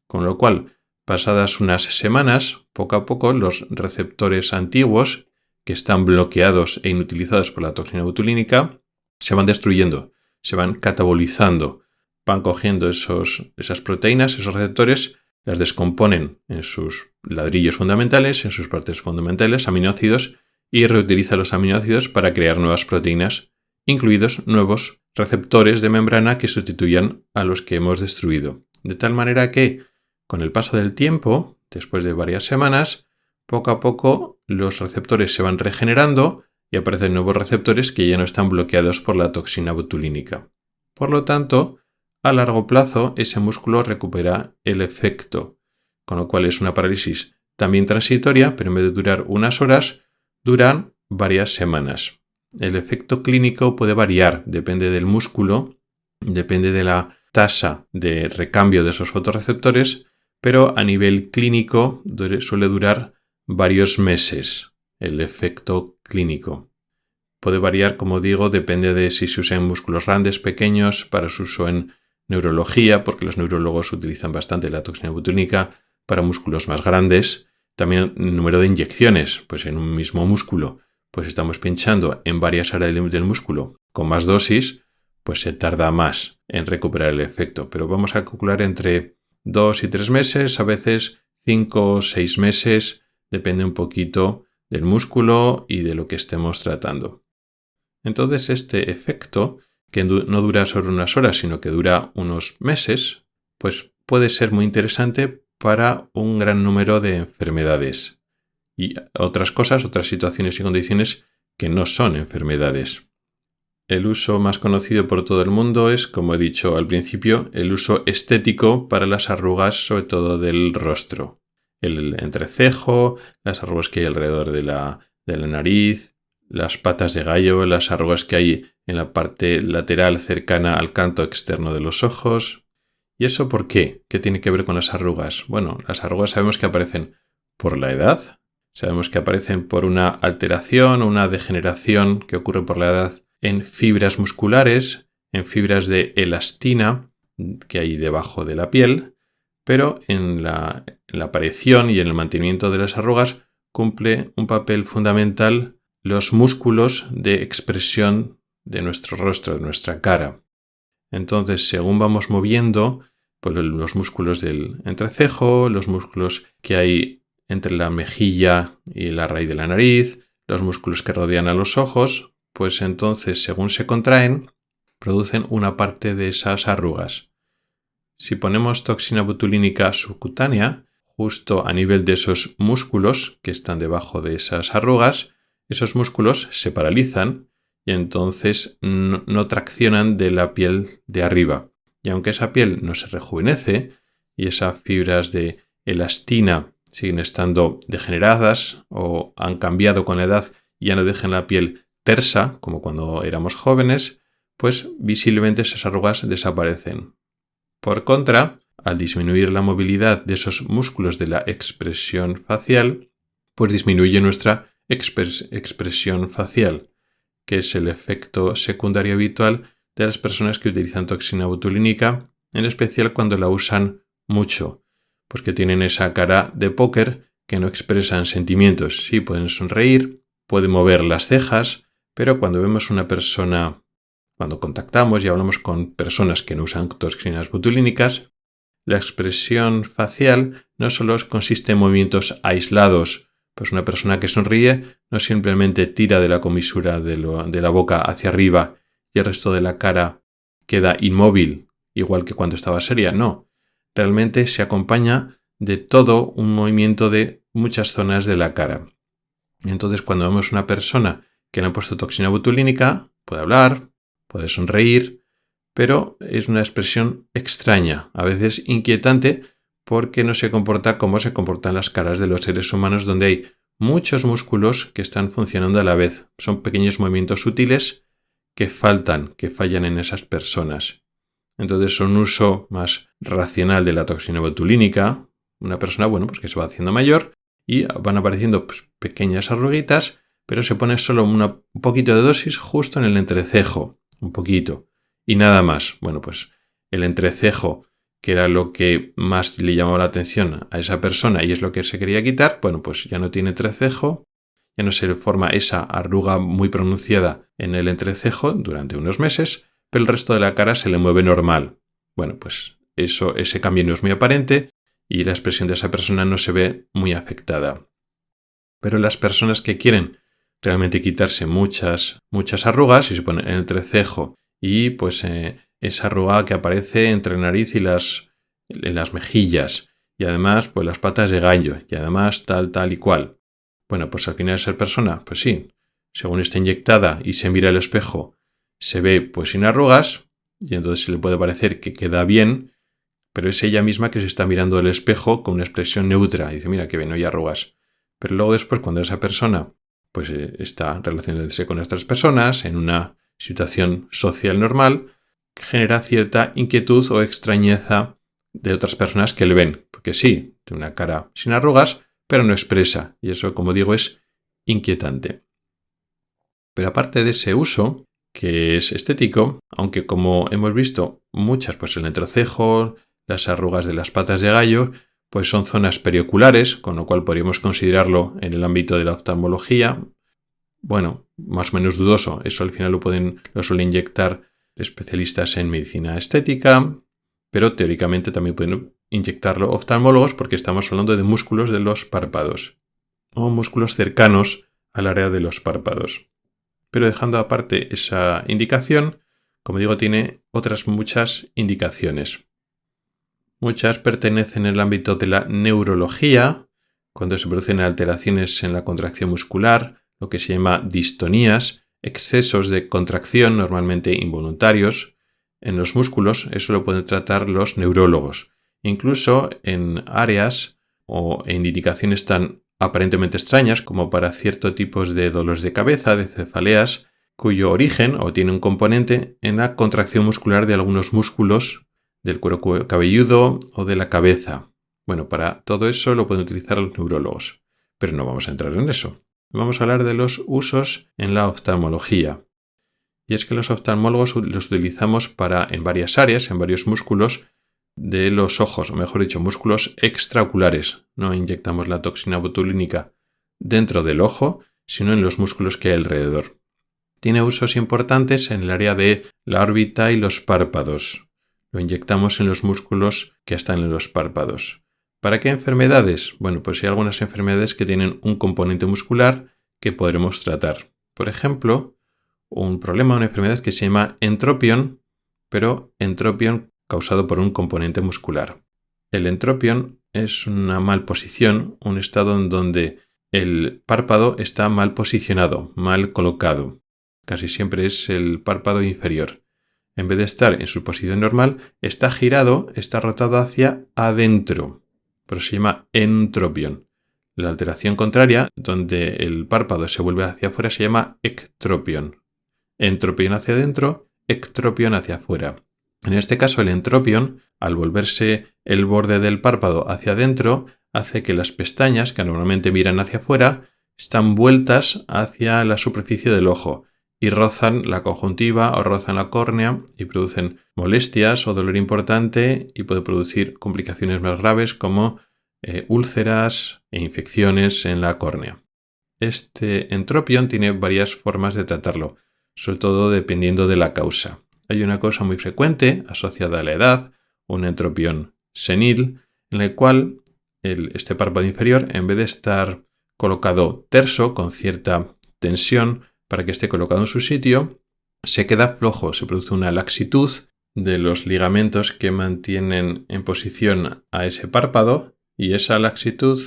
Con lo cual, pasadas unas semanas, poco a poco los receptores antiguos, que están bloqueados e inutilizados por la toxina botulínica, se van destruyendo, se van catabolizando, van cogiendo esas proteínas, esos receptores, las descomponen en sus ladrillos fundamentales, en sus partes fundamentales, aminoácidos, y reutilizan los aminoácidos para crear nuevas proteínas, incluidos nuevos receptores de membrana que sustituyan a los que hemos destruido. De tal manera que, con el paso del tiempo, después de varias semanas, poco a poco los receptores se van regenerando y aparecen nuevos receptores que ya no están bloqueados por la toxina botulínica. Por lo tanto, a largo plazo ese músculo recupera el efecto, con lo cual es una parálisis también transitoria, pero en vez de durar unas horas, duran varias semanas. El efecto clínico puede variar, depende del músculo, depende de la tasa de recambio de esos fotorreceptores, pero a nivel clínico suele durar varios meses el efecto clínico. Puede variar, como digo, depende de si se usa en músculos grandes, pequeños, para su uso en neurología, porque los neurólogos utilizan bastante la toxina botulínica para músculos más grandes. También el número de inyecciones, pues en un mismo músculo, pues estamos pinchando en varias áreas del músculo con más dosis, pues se tarda más en recuperar el efecto. Pero vamos a calcular entre 2 y 3 meses, a veces 5 o 6 meses, depende un poquito del músculo y de lo que estemos tratando. Entonces este efecto, que no dura solo unas horas, sino que dura unos meses, pues puede ser muy interesante para un gran número de enfermedades y otras cosas, otras situaciones y condiciones que no son enfermedades. El uso más conocido por todo el mundo es, como he dicho al principio, el uso estético para las arrugas, sobre todo del rostro. El entrecejo, las arrugas que hay alrededor de la nariz, las patas de gallo, las arrugas que hay en la parte lateral cercana al canto externo de los ojos. ¿Y eso por qué? ¿Qué tiene que ver con las arrugas? Bueno, las arrugas sabemos que aparecen por la edad, sabemos que aparecen por una alteración o una degeneración que ocurre por la edad en fibras musculares, en fibras de elastina que hay debajo de la piel, pero en la aparición y en el mantenimiento de las arrugas cumple un papel fundamental los músculos de expresión de nuestro rostro, de nuestra cara. Entonces, según vamos moviendo, pues los músculos del entrecejo, los músculos que hay entre la mejilla y la raíz de la nariz, los músculos que rodean a los ojos, pues entonces, según se contraen, producen una parte de esas arrugas. Si ponemos toxina botulínica subcutánea, justo a nivel de esos músculos que están debajo de esas arrugas, esos músculos se paralizan y entonces no traccionan de la piel de arriba. Y aunque esa piel no se rejuvenece y esas fibras de elastina siguen estando degeneradas o han cambiado con la edad y ya no dejan la piel tersa, como cuando éramos jóvenes, pues visiblemente esas arrugas desaparecen. Por contra, al disminuir la movilidad de esos músculos de la expresión facial, pues disminuye nuestra expresión facial, que es el efecto secundario habitual de las personas que utilizan toxina botulínica, en especial cuando la usan mucho, pues que tienen esa cara de póker que no expresan sentimientos. Sí, pueden sonreír, pueden mover las cejas, pero cuando vemos una persona, cuando contactamos y hablamos con personas que no usan toxinas botulínicas, la expresión facial no solo consiste en movimientos aislados, pues una persona que sonríe no simplemente tira de la comisura de la boca hacia arriba y el resto de la cara queda inmóvil, igual que cuando estaba seria, no. Realmente se acompaña de todo un movimiento de muchas zonas de la cara. Entonces, cuando vemos una persona que le han puesto toxina botulínica, puede hablar, puede sonreír, pero es una expresión extraña, a veces inquietante, porque no se comporta como se comportan las caras de los seres humanos, donde hay muchos músculos que están funcionando a la vez. Son pequeños movimientos sutiles que fallan en esas personas. Entonces, un uso más racional de la toxina botulínica, una persona, pues que se va haciendo mayor y van apareciendo pequeñas arruguitas, pero se pone solo un poquito de dosis justo en el entrecejo, un poquito, y nada más. Pues el entrecejo, que era lo que más le llamaba la atención a esa persona y es lo que se quería quitar, pues ya no tiene entrecejo, ya no se forma esa arruga muy pronunciada en el entrecejo durante unos meses, pero el resto de la cara se le mueve normal. Pues ese cambio no es muy aparente y la expresión de esa persona no se ve muy afectada. Pero las personas que quieren realmente quitarse muchas arrugas y se ponen en el entrecejo y esa arruga que aparece entre la nariz y en las mejillas y además las patas de gallo y además tal y cual. Pues al final esa persona, pues sí, según está inyectada y se mira al espejo, se ve sin arrugas y entonces se le puede parecer que queda bien, pero es ella misma que se está mirando al espejo con una expresión neutra y dice, mira que bien, no hay arrugas. Pero luego después cuando esa persona está relacionándose con otras personas en una situación social normal, genera cierta inquietud o extrañeza de otras personas que le ven, porque sí, tiene una cara sin arrugas, pero no expresa, y eso, como digo, es inquietante. Pero aparte de ese uso, que es estético, aunque como hemos visto muchas, el entrecejo, las arrugas de las patas de gallo, son zonas perioculares, con lo cual podríamos considerarlo en el ámbito de la oftalmología. Más o menos dudoso, eso al final lo suelen inyectar especialistas en medicina estética, pero teóricamente también pueden inyectarlo oftalmólogos porque estamos hablando de músculos de los párpados o músculos cercanos al área de los párpados. Pero dejando aparte esa indicación, como digo, tiene otras muchas indicaciones. Muchas pertenecen al ámbito de la neurología, cuando se producen alteraciones en la contracción muscular, lo que se llama distonías, excesos de contracción normalmente involuntarios en los músculos, eso lo pueden tratar los neurólogos. Incluso en áreas o en indicaciones tan aparentemente extrañas como para ciertos tipos de dolores de cabeza, de cefaleas, cuyo origen o tiene un componente en la contracción muscular de algunos músculos del cuero cabelludo o de la cabeza. Para todo eso lo pueden utilizar los neurólogos, pero no vamos a entrar en eso. Vamos a hablar de los usos en la oftalmología. Y es que los oftalmólogos los utilizamos en varias áreas, en varios músculos de los ojos, o mejor dicho, músculos extraoculares. No inyectamos la toxina botulínica dentro del ojo, sino en los músculos que hay alrededor. Tiene usos importantes en el área de la órbita y los párpados. Lo inyectamos en los músculos que están en los párpados. ¿Para qué enfermedades? Hay algunas enfermedades que tienen un componente muscular que podremos tratar. Por ejemplo, una enfermedad que se llama entropión, pero entropión causado por un componente muscular. El entropión es una malposición, un estado en donde el párpado está mal posicionado, mal colocado. Casi siempre es el párpado inferior. En vez de estar en su posición normal, está girado, está rotado hacia adentro. Pero se llama entropión. La alteración contraria, donde el párpado se vuelve hacia afuera, se llama ectropión. Entropión hacia adentro, ectropion hacia afuera. En este caso, el entropion, al volverse el borde del párpado hacia adentro, hace que las pestañas, que normalmente miran hacia afuera, están vueltas hacia la superficie del ojo y rozan la conjuntiva o rozan la córnea y producen molestias o dolor importante y puede producir complicaciones más graves como úlceras e infecciones en la córnea. Este entropion tiene varias formas de tratarlo, sobre todo dependiendo de la causa. Hay una causa muy frecuente asociada a la edad, un entropion senil, en el cual este párpado inferior, en vez de estar colocado terso, con cierta tensión para que esté colocado en su sitio, se queda flojo, se produce una laxitud de los ligamentos que mantienen en posición a ese párpado y esa laxitud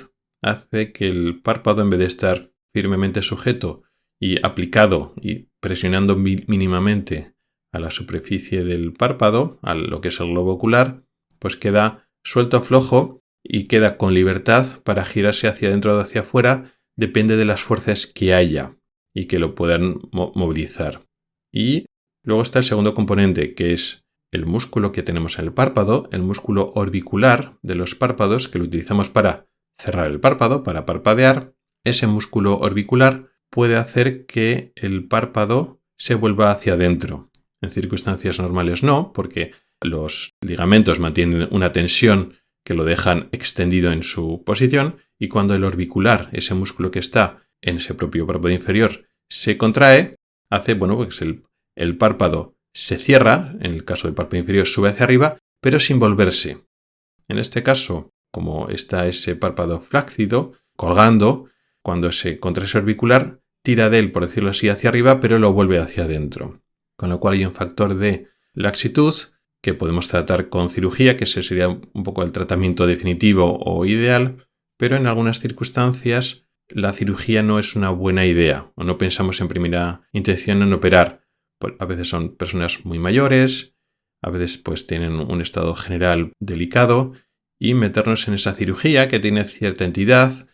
hace que el párpado, en vez de estar firmemente sujeto y aplicado y presionando mínimamente a la superficie del párpado, a lo que es el globo ocular, pues queda suelto, flojo y queda con libertad para girarse hacia adentro o hacia afuera, depende de las fuerzas que haya y que lo puedan movilizar. Y luego está el segundo componente, que es el músculo que tenemos en el párpado, el músculo orbicular de los párpados, que lo utilizamos para cerrar el párpado, para parpadear. Ese músculo orbicular puede hacer que el párpado se vuelva hacia adentro. En circunstancias normales no, porque los ligamentos mantienen una tensión que lo dejan extendido en su posición, y cuando el orbicular, ese músculo que está en ese propio párpado inferior, se contrae, hace, pues el párpado se cierra, en el caso del párpado inferior sube hacia arriba, pero sin volverse. En este caso, como está ese párpado flácido, colgando, cuando se contrae ese orbicular, tira de él, por decirlo así, hacia arriba, pero lo vuelve hacia adentro. Con lo cual hay un factor de laxitud que podemos tratar con cirugía, que ese sería un poco el tratamiento definitivo o ideal, pero en algunas circunstancias la cirugía no es una buena idea, o no pensamos en primera intención en operar. Pues a veces son personas muy mayores, a veces pues tienen un estado general delicado, y meternos en esa cirugía que tiene cierta entidad,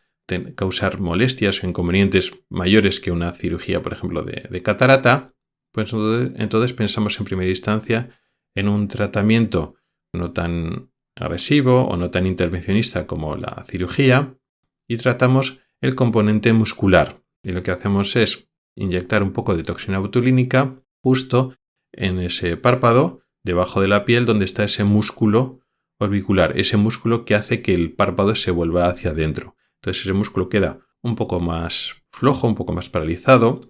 causar molestias o inconvenientes mayores que una cirugía, por ejemplo, de catarata, pues entonces pensamos en primera instancia en un tratamiento no tan agresivo o no tan intervencionista como la cirugía, y tratamos el componente muscular. Y lo que hacemos es inyectar un poco de toxina botulínica justo en ese párpado, debajo de la piel, donde está ese músculo orbicular, ese músculo que hace que el párpado se vuelva hacia adentro. Entonces ese músculo queda un poco más flojo, un poco más paralizado.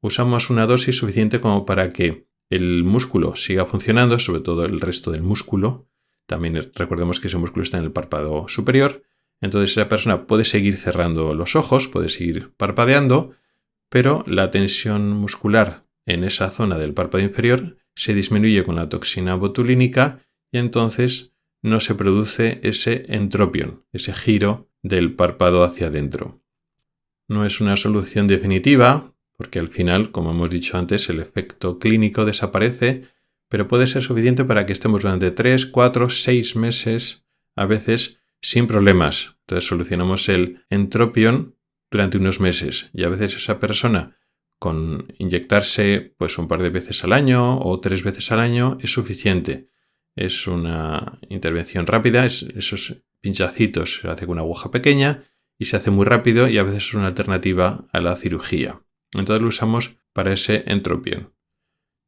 Usamos una dosis suficiente como para que el músculo siga funcionando, sobre todo el resto del músculo. También recordemos que ese músculo está en el párpado superior. Entonces esa persona puede seguir cerrando los ojos, puede seguir parpadeando, pero la tensión muscular en esa zona del párpado inferior se disminuye con la toxina botulínica y entonces no se produce ese entropion, ese giro del párpado hacia adentro. No es una solución definitiva, porque al final, como hemos dicho antes, el efecto clínico desaparece, pero puede ser suficiente para que estemos durante 3, 4, 6 meses, a veces, sin problemas. Entonces solucionamos el entropion durante unos meses, y a veces esa persona, con inyectarse pues un par de veces al año o 3 veces al año, es suficiente. Es una intervención rápida, esos pinchacitos se hace con una aguja pequeña y se hace muy rápido, y a veces es una alternativa a la cirugía. Entonces lo usamos para ese entropion.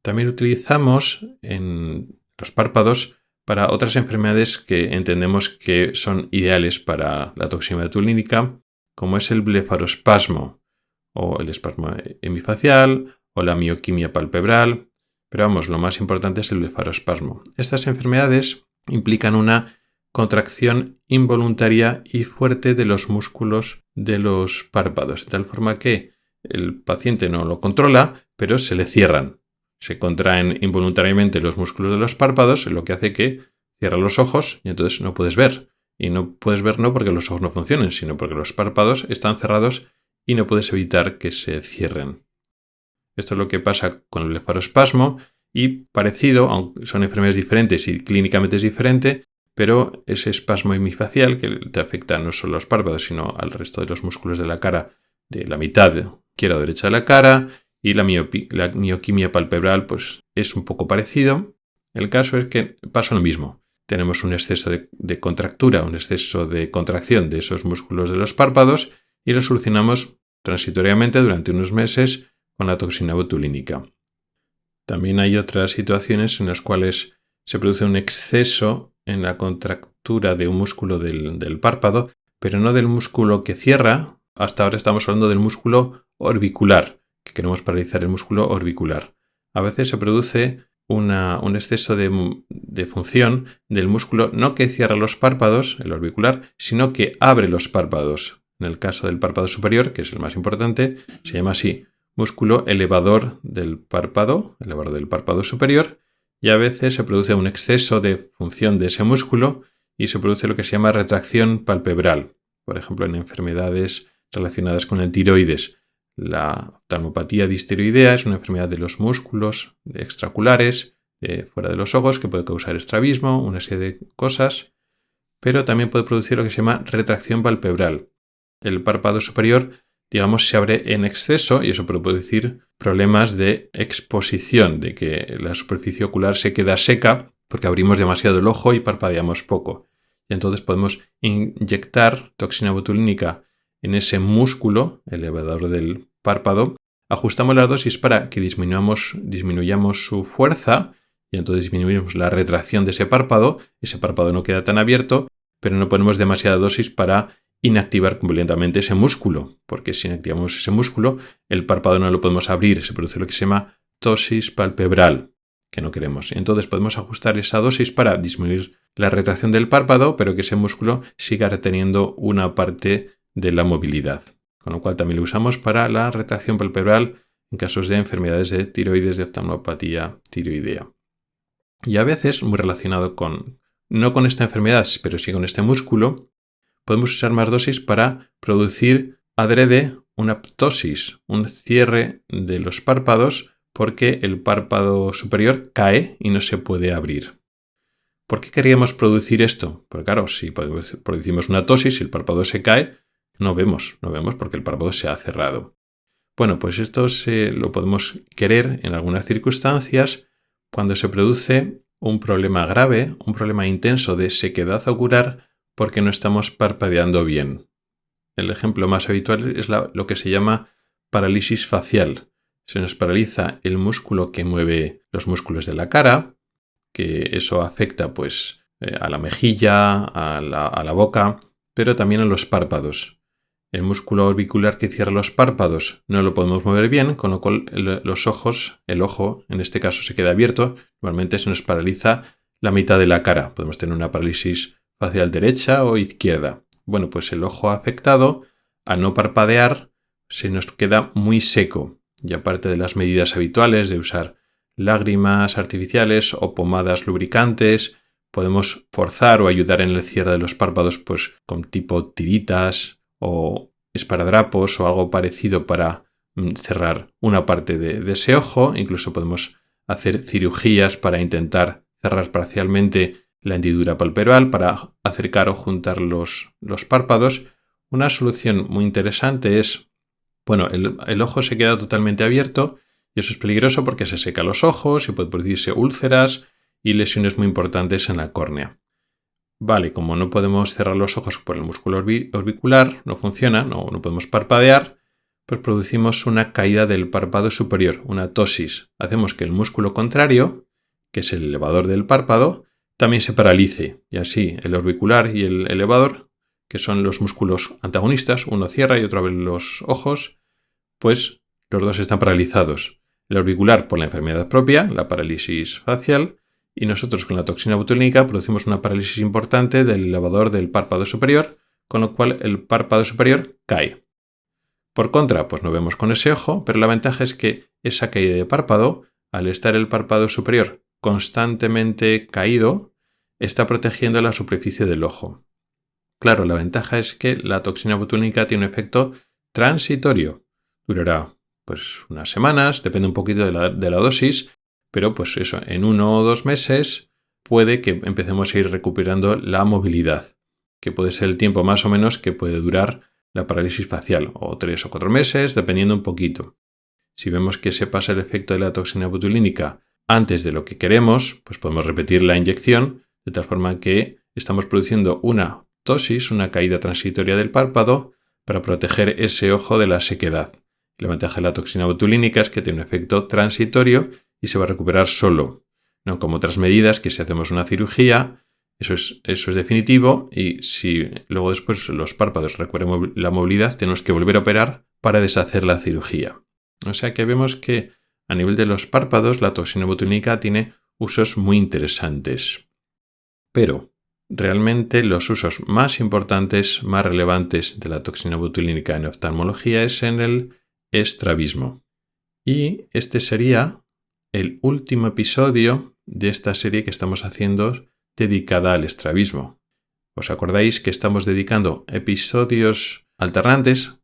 También utilizamos en los párpados para otras enfermedades que entendemos que son ideales para la toxina botulínica, como es el blefarospasmo o el espasmo hemifacial o la mioquimia palpebral. Pero lo más importante es el blefarospasmo. Estas enfermedades implican una contracción involuntaria y fuerte de los músculos de los párpados, de tal forma que el paciente no lo controla, pero se le cierran. Se contraen involuntariamente los músculos de los párpados, lo que hace que cierra los ojos y entonces no puedes ver. Y no puedes ver no porque los ojos no funcionen, sino porque los párpados están cerrados y no puedes evitar que se cierren. Esto es lo que pasa con el blefarospasmo, y parecido, aunque son enfermedades diferentes y clínicamente es diferente, pero ese espasmo hemifacial que te afecta no solo a los párpados, sino al resto de los músculos de la cara, de la mitad izquierda o derecha de la cara, y la mioquimia palpebral, pues es un poco parecido. El caso es que pasa lo mismo. Tenemos un exceso de contractura, un exceso de contracción de esos músculos de los párpados y lo solucionamos transitoriamente durante unos meses con la toxina botulínica. También hay otras situaciones en las cuales se produce un exceso en la contractura de un músculo del párpado, pero no del músculo que cierra. Hasta ahora estamos hablando del músculo orbicular, que queremos paralizar el músculo orbicular. A veces se produce un exceso de función del músculo no que cierra los párpados, el orbicular, sino que abre los párpados. En el caso del párpado superior, que es el más importante, se llama así: músculo elevador del párpado superior, y a veces se produce un exceso de función de ese músculo y se produce lo que se llama retracción palpebral. Por ejemplo, en enfermedades relacionadas con el tiroides. La oftalmopatía distiroidea es una enfermedad de los músculos extraoculares, fuera de los ojos, que puede causar estrabismo, una serie de cosas, pero también puede producir lo que se llama retracción palpebral. El párpado superior, digamos, se abre en exceso y eso puede producir problemas de exposición, de que la superficie ocular se queda seca porque abrimos demasiado el ojo y parpadeamos poco. Y entonces podemos inyectar toxina botulínica en ese músculo elevador del párpado. Ajustamos la dosis para que disminuyamos su fuerza y entonces disminuimos la retracción de ese párpado. Ese párpado no queda tan abierto, pero no ponemos demasiada dosis para inactivar completamente ese músculo, porque si inactivamos ese músculo, el párpado no lo podemos abrir, se produce lo que se llama ptosis palpebral, que no queremos. Entonces podemos ajustar esa dosis para disminuir la retracción del párpado, pero que ese músculo siga reteniendo una parte de la movilidad. Con lo cual también lo usamos para la retracción palpebral en casos de enfermedades de tiroides, de oftalmopatía tiroidea. Y a veces, muy relacionado no con esta enfermedad, pero sí con este músculo, podemos usar más dosis para producir adrede una ptosis, un cierre de los párpados, porque el párpado superior cae y no se puede abrir. ¿Por qué queríamos producir esto? Porque claro, si producimos una ptosis y el párpado se cae, no vemos porque el párpado se ha cerrado. Bueno, pues esto lo podemos querer en algunas circunstancias cuando se produce un problema grave, un problema intenso de sequedad ocular porque no estamos parpadeando bien. El ejemplo más habitual es lo que se llama parálisis facial. Se nos paraliza el músculo que mueve los músculos de la cara, que eso afecta a la mejilla, a la boca, pero también a los párpados. El músculo orbicular que cierra los párpados no lo podemos mover bien, con lo cual el ojo en este caso se queda abierto. Normalmente se nos paraliza la mitad de la cara. Podemos tener una parálisis facial derecha o izquierda. Bueno, pues el ojo afectado, al no parpadear, se nos queda muy seco. Y aparte de las medidas habituales de usar lágrimas artificiales o pomadas lubricantes, podemos forzar o ayudar en el cierre de los párpados con tipo tiritas o esparadrapos o algo parecido para cerrar una parte de ese ojo. Incluso podemos hacer cirugías para intentar cerrar parcialmente la hendidura palpebral, para acercar o juntar los párpados. Una solución muy interesante es, el ojo se queda totalmente abierto y eso es peligroso porque se seca los ojos y puede producirse úlceras y lesiones muy importantes en la córnea. Vale, como no podemos cerrar los ojos por el músculo orbicular, no funciona, no podemos parpadear, pues producimos una caída del párpado superior, una ptosis. Hacemos que el músculo contrario, que es el elevador del párpado, también se paralice, y así el orbicular y el elevador, que son los músculos antagonistas, uno cierra y otro abre los ojos, pues los dos están paralizados. El orbicular por la enfermedad propia, la parálisis facial, y nosotros con la toxina botulínica producimos una parálisis importante del elevador del párpado superior, con lo cual el párpado superior cae. Por contra, pues no vemos con ese ojo, pero la ventaja es que esa caída de párpado, al estar el párpado superior constantemente caído, está protegiendo la superficie del ojo. Claro, la ventaja es que la toxina botulínica tiene un efecto transitorio. Durará unas semanas, depende un poquito de la dosis, pero en 1 o 2 meses puede que empecemos a ir recuperando la movilidad, que puede ser el tiempo más o menos que puede durar la parálisis facial, o 3 o 4 meses, dependiendo un poquito. Si vemos que se pasa el efecto de la toxina botulínica antes de lo que queremos, pues podemos repetir la inyección de tal forma que estamos produciendo una ptosis, una caída transitoria del párpado, para proteger ese ojo de la sequedad. La ventaja de la toxina botulínica es que tiene un efecto transitorio y se va a recuperar solo, no como otras medidas que si hacemos una cirugía, eso es definitivo, y si luego después los párpados recuperan la movilidad, tenemos que volver a operar para deshacer la cirugía. O sea que vemos que a nivel de los párpados la toxina botulínica tiene usos muy interesantes. Pero realmente los usos más importantes, más relevantes de la toxina botulínica en oftalmología es en el estrabismo. Y este sería el último episodio de esta serie que estamos haciendo dedicada al estrabismo. ¿Os acordáis que estamos dedicando episodios alternantes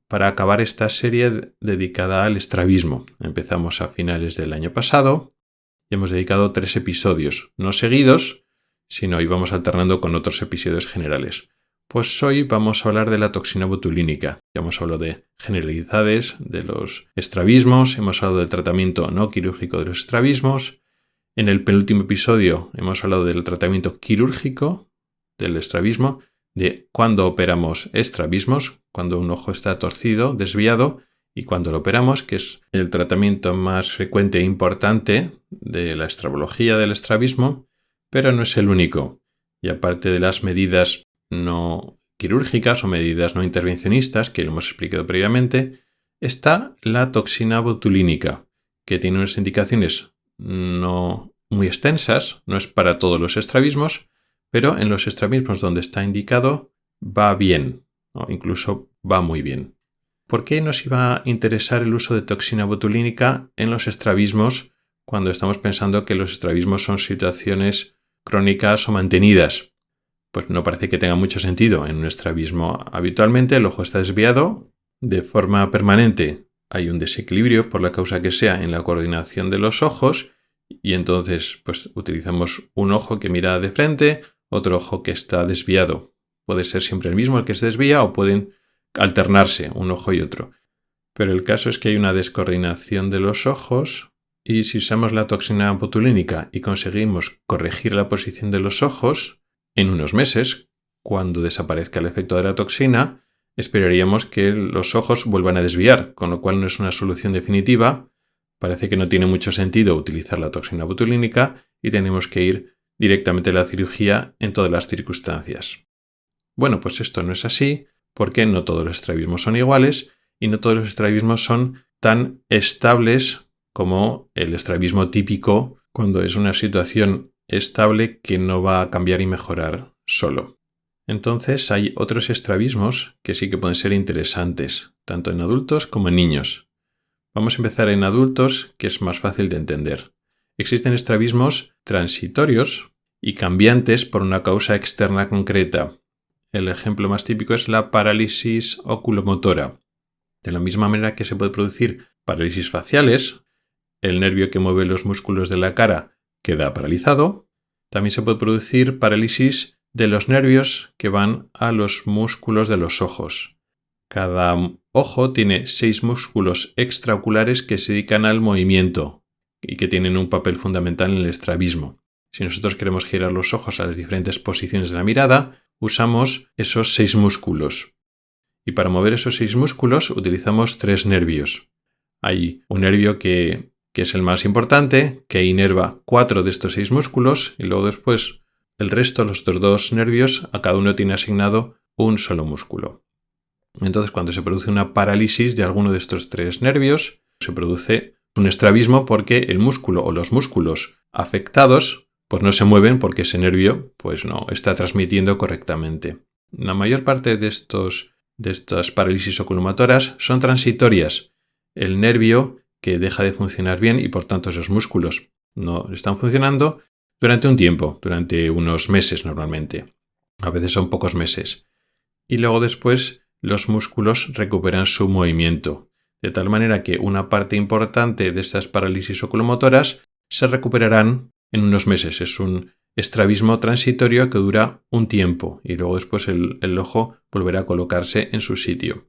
para acabar esta serie dedicada al estrabismo? Empezamos a finales del año pasado y hemos dedicado 3 episodios, no seguidos, sino íbamos alternando con otros episodios generales. Pues hoy vamos a hablar de la toxina botulínica. Ya hemos hablado de generalidades, de los estrabismos, hemos hablado del tratamiento no quirúrgico de los estrabismos. En el penúltimo episodio hemos hablado del tratamiento quirúrgico del estrabismo, de cuándo operamos estrabismos, cuando un ojo está torcido, desviado, y cuando lo operamos, que es el tratamiento más frecuente e importante de la estrabología del estrabismo, pero no es el único. Y aparte de las medidas no quirúrgicas o medidas no intervencionistas, que lo hemos explicado previamente, está la toxina botulínica, que tiene unas indicaciones no muy extensas, no es para todos los estrabismos, pero en los estrabismos donde está indicado va bien, o incluso va muy bien. ¿Por qué nos iba a interesar el uso de toxina botulínica en los estrabismos cuando estamos pensando que los estrabismos son situaciones crónicas o mantenidas? Pues no parece que tenga mucho sentido. En un estrabismo habitualmente el ojo está desviado de forma permanente. Hay un desequilibrio, por la causa que sea, en la coordinación de los ojos, y entonces pues utilizamos un ojo que mira de frente, otro ojo que está desviado. Puede ser siempre el mismo el que se desvía o pueden alternarse un ojo y otro. Pero el caso es que hay una descoordinación de los ojos, y si usamos la toxina botulínica y conseguimos corregir la posición de los ojos, en unos meses, cuando desaparezca el efecto de la toxina, esperaríamos que los ojos vuelvan a desviar, con lo cual no es una solución definitiva. Parece que no tiene mucho sentido utilizar la toxina botulínica y tenemos que ir directamente a la cirugía en todas las circunstancias. Bueno, pues esto no es así, porque no todos los estrabismos son iguales y no todos los estrabismos son tan estables como el estrabismo típico, cuando es una situación estable que no va a cambiar y mejorar solo. Entonces hay otros estrabismos que sí que pueden ser interesantes, tanto en adultos como en niños. Vamos a empezar en adultos, que es más fácil de entender. Existen estrabismos transitorios y cambiantes por una causa externa concreta. El ejemplo más típico es la parálisis oculomotora. De la misma manera que se puede producir parálisis faciales, el nervio que mueve los músculos de la cara queda paralizado, también se puede producir parálisis de los nervios que van a los músculos de los ojos. Cada ojo tiene 6 músculos extraoculares que se dedican al movimiento y que tienen un papel fundamental en el estrabismo. Si nosotros queremos girar los ojos a las diferentes posiciones de la mirada, usamos esos 6 músculos. Y para mover esos 6 músculos utilizamos 3 nervios. Hay un nervio que es el más importante, que inerva 4 de estos 6 músculos, y luego después el resto, los otros 2 nervios, a cada uno tiene asignado un solo músculo. Entonces, cuando se produce una parálisis de alguno de estos 3 nervios, se produce un estrabismo porque el músculo o los músculos afectados pues no se mueven porque ese nervio pues no está transmitiendo correctamente. La mayor parte de estas parálisis oculomotoras son transitorias. El nervio que deja de funcionar bien y por tanto esos músculos no están funcionando durante un tiempo, durante unos meses normalmente. A veces son pocos meses. Y luego después los músculos recuperan su movimiento, de tal manera que una parte importante de estas parálisis oculomotoras se recuperarán en unos meses. Es un estrabismo transitorio que dura un tiempo y luego después el ojo volverá a colocarse en su sitio.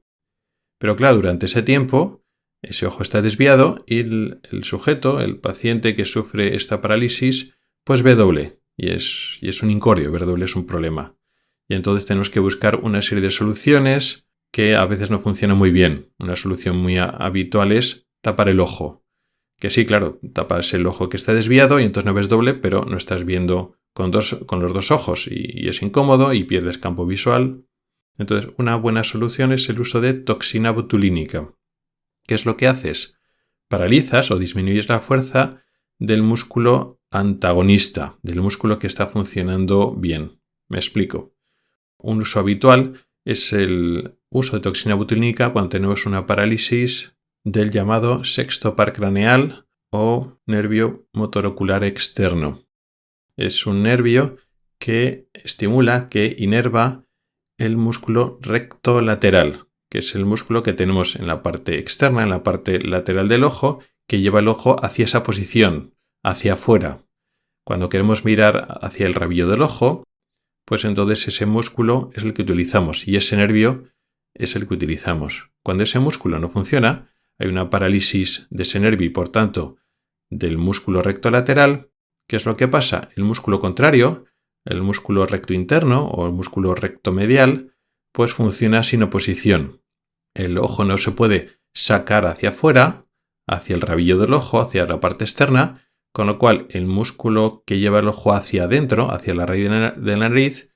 Pero claro, durante ese tiempo ese ojo está desviado y el sujeto, el paciente que sufre esta parálisis, pues ve doble y es un incordio, ver doble es un problema. Y entonces tenemos que buscar una serie de soluciones que a veces no funcionan muy bien. Una solución muy habitual es tapar el ojo. Que sí, claro, tapas el ojo que está desviado y entonces no ves doble, pero no estás viendo con los dos ojos y es incómodo y pierdes campo visual. Entonces, una buena solución es el uso de toxina botulínica. ¿Qué es lo que haces? Paralizas o disminuyes la fuerza del músculo antagonista, del músculo que está funcionando bien. Me explico. Un uso habitual es el uso de toxina botulínica cuando tenemos una parálisis del llamado sexto par craneal o nervio motorocular externo. Es un nervio que estimula, que inerva el músculo recto lateral, que es el músculo que tenemos en la parte externa, en la parte lateral del ojo, que lleva el ojo hacia esa posición, hacia afuera. Cuando queremos mirar hacia el rabillo del ojo, pues entonces ese músculo es el que utilizamos y ese nervio es el que utilizamos. Cuando ese músculo no funciona, hay una parálisis de ese nervio y por tanto del músculo recto lateral. ¿Qué es lo que pasa? El músculo contrario, el músculo recto interno o el músculo recto medial, pues funciona sin oposición. El ojo no se puede sacar hacia afuera, hacia el rabillo del ojo, hacia la parte externa, con lo cual el músculo que lleva el ojo hacia adentro, hacia la raíz de la nariz,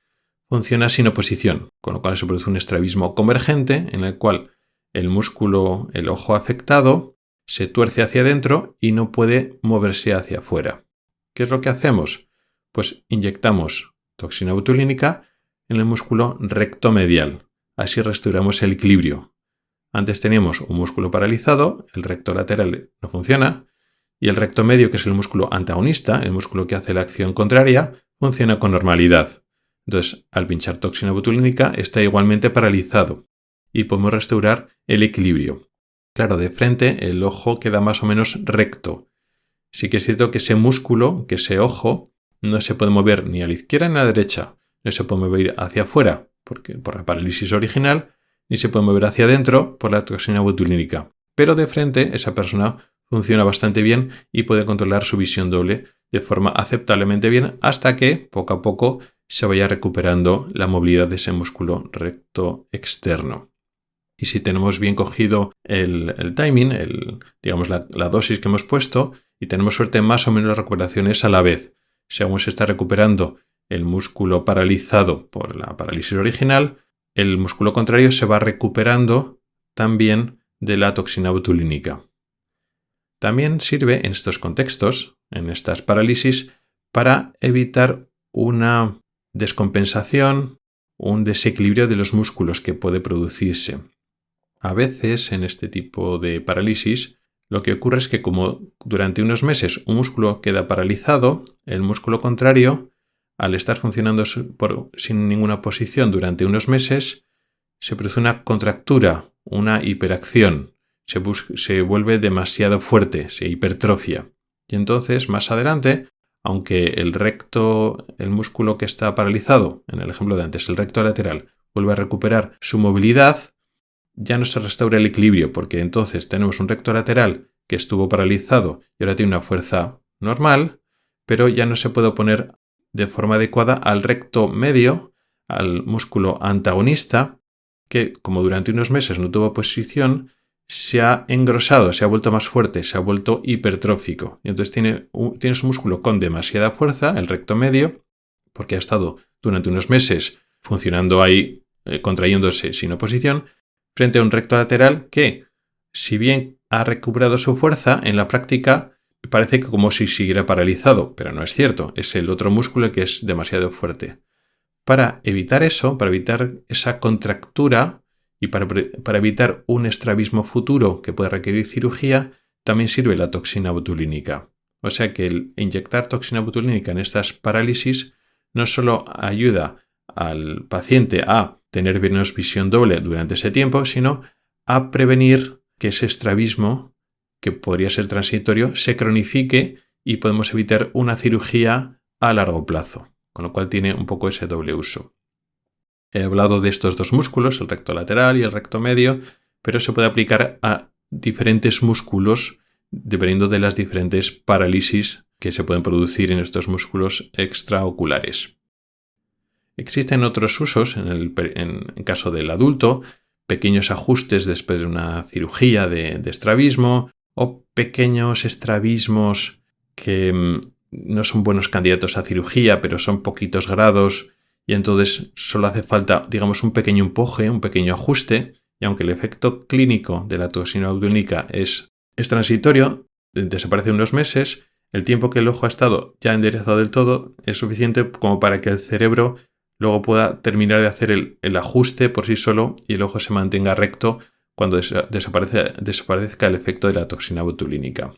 funciona sin oposición, con lo cual se produce un estrabismo convergente en el cual el músculo, el ojo afectado, se tuerce hacia adentro y no puede moverse hacia afuera. ¿Qué es lo que hacemos? Pues inyectamos toxina botulínica en el músculo recto medial. Así restauramos el equilibrio. Antes teníamos un músculo paralizado, el recto lateral no funciona, y el recto medio, que es el músculo antagonista, el músculo que hace la acción contraria, funciona con normalidad. Entonces, al pinchar toxina botulínica está igualmente paralizado y podemos restaurar el equilibrio. Claro, de frente el ojo queda más o menos recto. Sí que es cierto que ese músculo, que ese ojo, no se puede mover ni a la izquierda ni a la derecha. No se puede mover hacia afuera por la parálisis original, ni se puede mover hacia adentro por la toxina botulínica. Pero de frente esa persona funciona bastante bien y puede controlar su visión doble de forma aceptablemente bien hasta que, poco a poco, se vaya recuperando la movilidad de ese músculo recto externo. Y si tenemos bien cogido el timing, digamos la dosis que hemos puesto, y tenemos suerte, más o menos las recuperaciones a la vez. Según se está recuperando el músculo paralizado por la parálisis original, el músculo contrario se va recuperando también de la toxina botulínica. También sirve en estos contextos, en estas parálisis, para evitar una descompensación, un desequilibrio de los músculos que puede producirse. A veces, en este tipo de parálisis, lo que ocurre es que como durante unos meses un músculo queda paralizado, el músculo contrario, al estar funcionando sin ninguna posición durante unos meses, se produce una contractura, una hiperacción. Se vuelve demasiado fuerte, se hipertrofia. Y entonces, más adelante, aunque el músculo que está paralizado, en el ejemplo de antes, el recto lateral, vuelve a recuperar su movilidad, ya no se restaura el equilibrio, porque entonces tenemos un recto lateral que estuvo paralizado y ahora tiene una fuerza normal, pero ya no se puede oponer de forma adecuada al recto medio, al músculo antagonista, que como durante unos meses no tuvo posición, se ha engrosado, se ha vuelto más fuerte, se ha vuelto hipertrófico. Y entonces tienes un músculo con demasiada fuerza, el recto medio, porque ha estado durante unos meses funcionando ahí, contrayéndose sin oposición, frente a un recto lateral que, si bien ha recuperado su fuerza, en la práctica parece que como si siguiera paralizado, pero no es cierto, es el otro músculo el que es demasiado fuerte. Para evitar eso, para evitar esa contractura y para evitar un estrabismo futuro que pueda requerir cirugía, también sirve la toxina botulínica. O sea que el inyectar toxina botulínica en estas parálisis no solo ayuda al paciente a tener menos visión doble durante ese tiempo, sino a prevenir que ese estrabismo, que podría ser transitorio, se cronifique y podemos evitar una cirugía a largo plazo, con lo cual tiene un poco ese doble uso. He hablado de estos dos músculos, el recto lateral y el recto medio, pero se puede aplicar a diferentes músculos dependiendo de las diferentes parálisis que se pueden producir en estos músculos extraoculares. Existen otros usos en caso del adulto, pequeños ajustes después de una cirugía de estrabismo o pequeños estrabismos que no son buenos candidatos a cirugía, pero son poquitos grados y entonces solo hace falta, digamos, un pequeño empuje, un pequeño ajuste, y aunque el efecto clínico de la toxina botulínica es transitorio, desaparece en unos meses, el tiempo que el ojo ha estado ya enderezado del todo es suficiente como para que el cerebro luego pueda terminar de hacer el ajuste por sí solo y el ojo se mantenga recto cuando desaparezca el efecto de la toxina botulínica.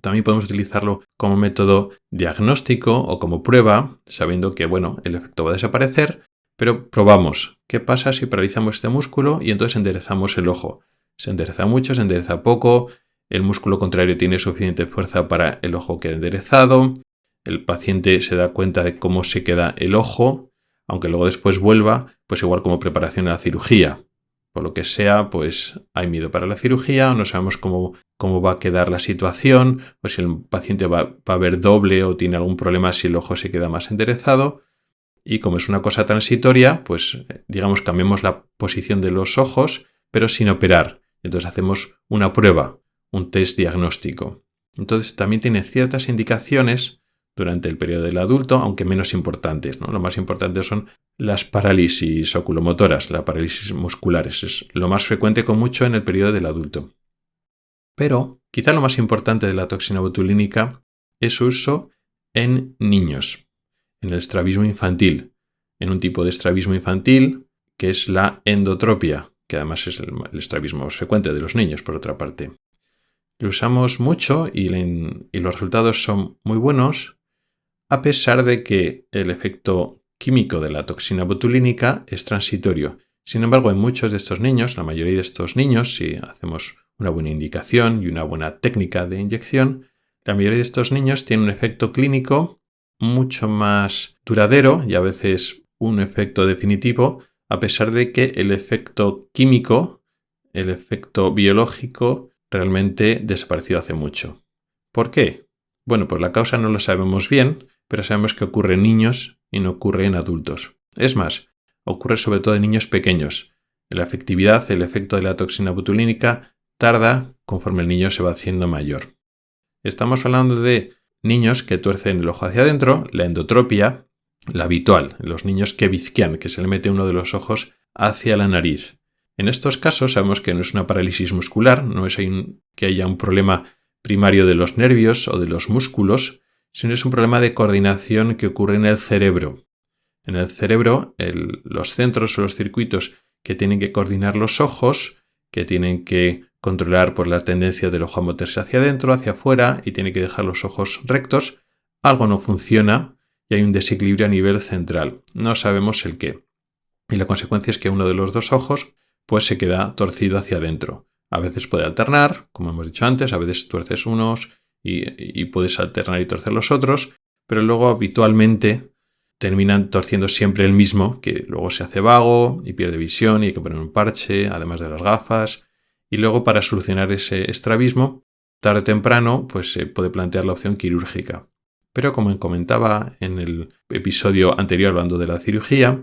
También podemos utilizarlo como método diagnóstico o como prueba, sabiendo que, el efecto va a desaparecer, pero probamos qué pasa si paralizamos este músculo y entonces enderezamos el ojo. Se endereza mucho, se endereza poco, el músculo contrario tiene suficiente fuerza para el ojo que ha enderezado, el paciente se da cuenta de cómo se queda el ojo, aunque luego después vuelva, pues igual como preparación a la cirugía. Por lo que sea, pues hay miedo para la cirugía, o no sabemos cómo va a quedar la situación, o si el paciente va a ver doble o tiene algún problema si el ojo se queda más enderezado. Y como es una cosa transitoria, pues digamos cambiamos la posición de los ojos, pero sin operar. Entonces hacemos una prueba, un test diagnóstico. Entonces también tiene ciertas indicaciones durante el periodo del adulto, aunque menos importantes, ¿no? Lo más importante son las parálisis oculomotoras, las parálisis musculares. Es lo más frecuente con mucho en el periodo del adulto. Pero quizá lo más importante de la toxina botulínica es su uso en niños, en el estrabismo infantil, en un tipo de estrabismo infantil que es la endotropia, que además es el estrabismo más frecuente de los niños, por otra parte. Lo usamos mucho y los resultados son muy buenos, a pesar de que el efecto químico de la toxina botulínica es transitorio. Sin embargo, en muchos de estos niños, la mayoría de estos niños, si hacemos una buena indicación y una buena técnica de inyección, la mayoría de estos niños tienen un efecto clínico mucho más duradero y a veces un efecto definitivo, a pesar de que el efecto químico, el efecto biológico, realmente desapareció hace mucho. ¿Por qué? Bueno, pues la causa no lo sabemos bien, pero sabemos que ocurre en niños y no ocurre en adultos. Es más, ocurre sobre todo en niños pequeños. La efectividad, el efecto de la toxina botulínica tarda conforme el niño se va haciendo mayor. Estamos hablando de niños que tuercen el ojo hacia adentro, la endotropia, la habitual, los niños que bizquean, que se le mete uno de los ojos hacia la nariz. En estos casos sabemos que no es una parálisis muscular, no es que haya un problema primario de los nervios o de los músculos, sino es un problema de coordinación que ocurre en el cerebro. En el cerebro, los centros o los circuitos que tienen que coordinar los ojos, que tienen que controlar por la tendencia del ojo a meterse hacia adentro, hacia afuera y tiene que dejar los ojos rectos, algo no funciona y hay un desequilibrio a nivel central. No sabemos el qué. Y la consecuencia es que uno de los dos ojos pues se queda torcido hacia adentro. A veces puede alternar, como hemos dicho antes, a veces tuerces unos y puedes alternar y torcer los otros, pero luego habitualmente terminan torciendo siempre el mismo, que luego se hace vago y pierde visión y hay que poner un parche, además de las gafas. Y luego para solucionar ese estrabismo, tarde o temprano, pues se puede plantear la opción quirúrgica. Pero como comentaba en el episodio anterior hablando de la cirugía,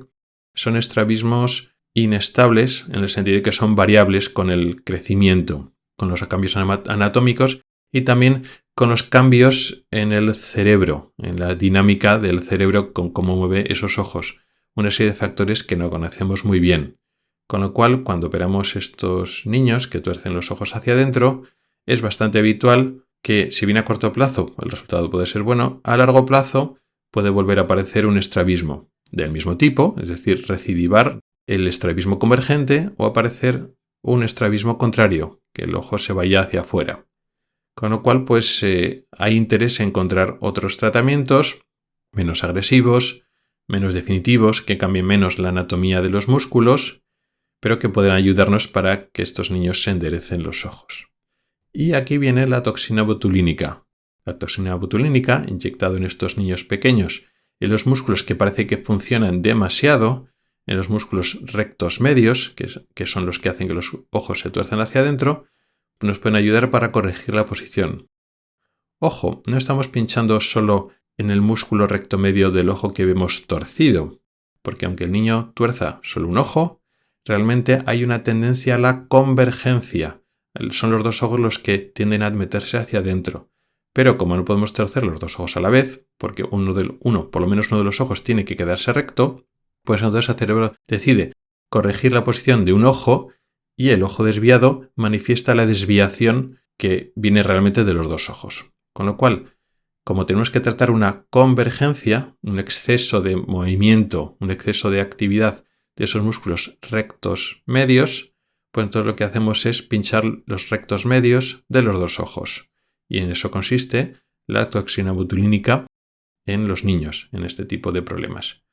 son estrabismos inestables en el sentido de que son variables con el crecimiento, con los cambios anatómicos y también con los cambios en el cerebro, en la dinámica del cerebro con cómo mueve esos ojos. Una serie de factores que no conocemos muy bien. Con lo cual, cuando operamos estos niños que tuercen los ojos hacia adentro, es bastante habitual que, si bien a corto plazo el resultado puede ser bueno, a largo plazo puede volver a aparecer un estrabismo del mismo tipo, es decir, recidivar el estrabismo convergente o aparecer un estrabismo contrario, que el ojo se vaya hacia afuera. Con lo cual, pues hay interés en encontrar otros tratamientos menos agresivos, menos definitivos, que cambien menos la anatomía de los músculos, pero que pueden ayudarnos para que estos niños se enderecen los ojos. Y aquí viene la toxina botulínica. La toxina botulínica, inyectada en estos niños pequeños, en los músculos que parece que funcionan demasiado, en los músculos rectos medios, que son los que hacen que los ojos se tuerzan hacia adentro, nos pueden ayudar para corregir la posición. Ojo, no estamos pinchando solo en el músculo recto medio del ojo que vemos torcido, porque aunque el niño tuerza solo un ojo, realmente hay una tendencia a la convergencia. Son los dos ojos los que tienden a meterse hacia adentro. Pero como no podemos torcer los dos ojos a la vez, porque por lo menos uno de los ojos tiene que quedarse recto, pues entonces el cerebro decide corregir la posición de un ojo y el ojo desviado manifiesta la desviación que viene realmente de los dos ojos. Con lo cual, como tenemos que tratar una convergencia, un exceso de movimiento, un exceso de actividad de esos músculos rectos medios, pues entonces lo que hacemos es pinchar los rectos medios de los dos ojos. Y en eso consiste la toxina botulínica en los niños, en este tipo de problemas.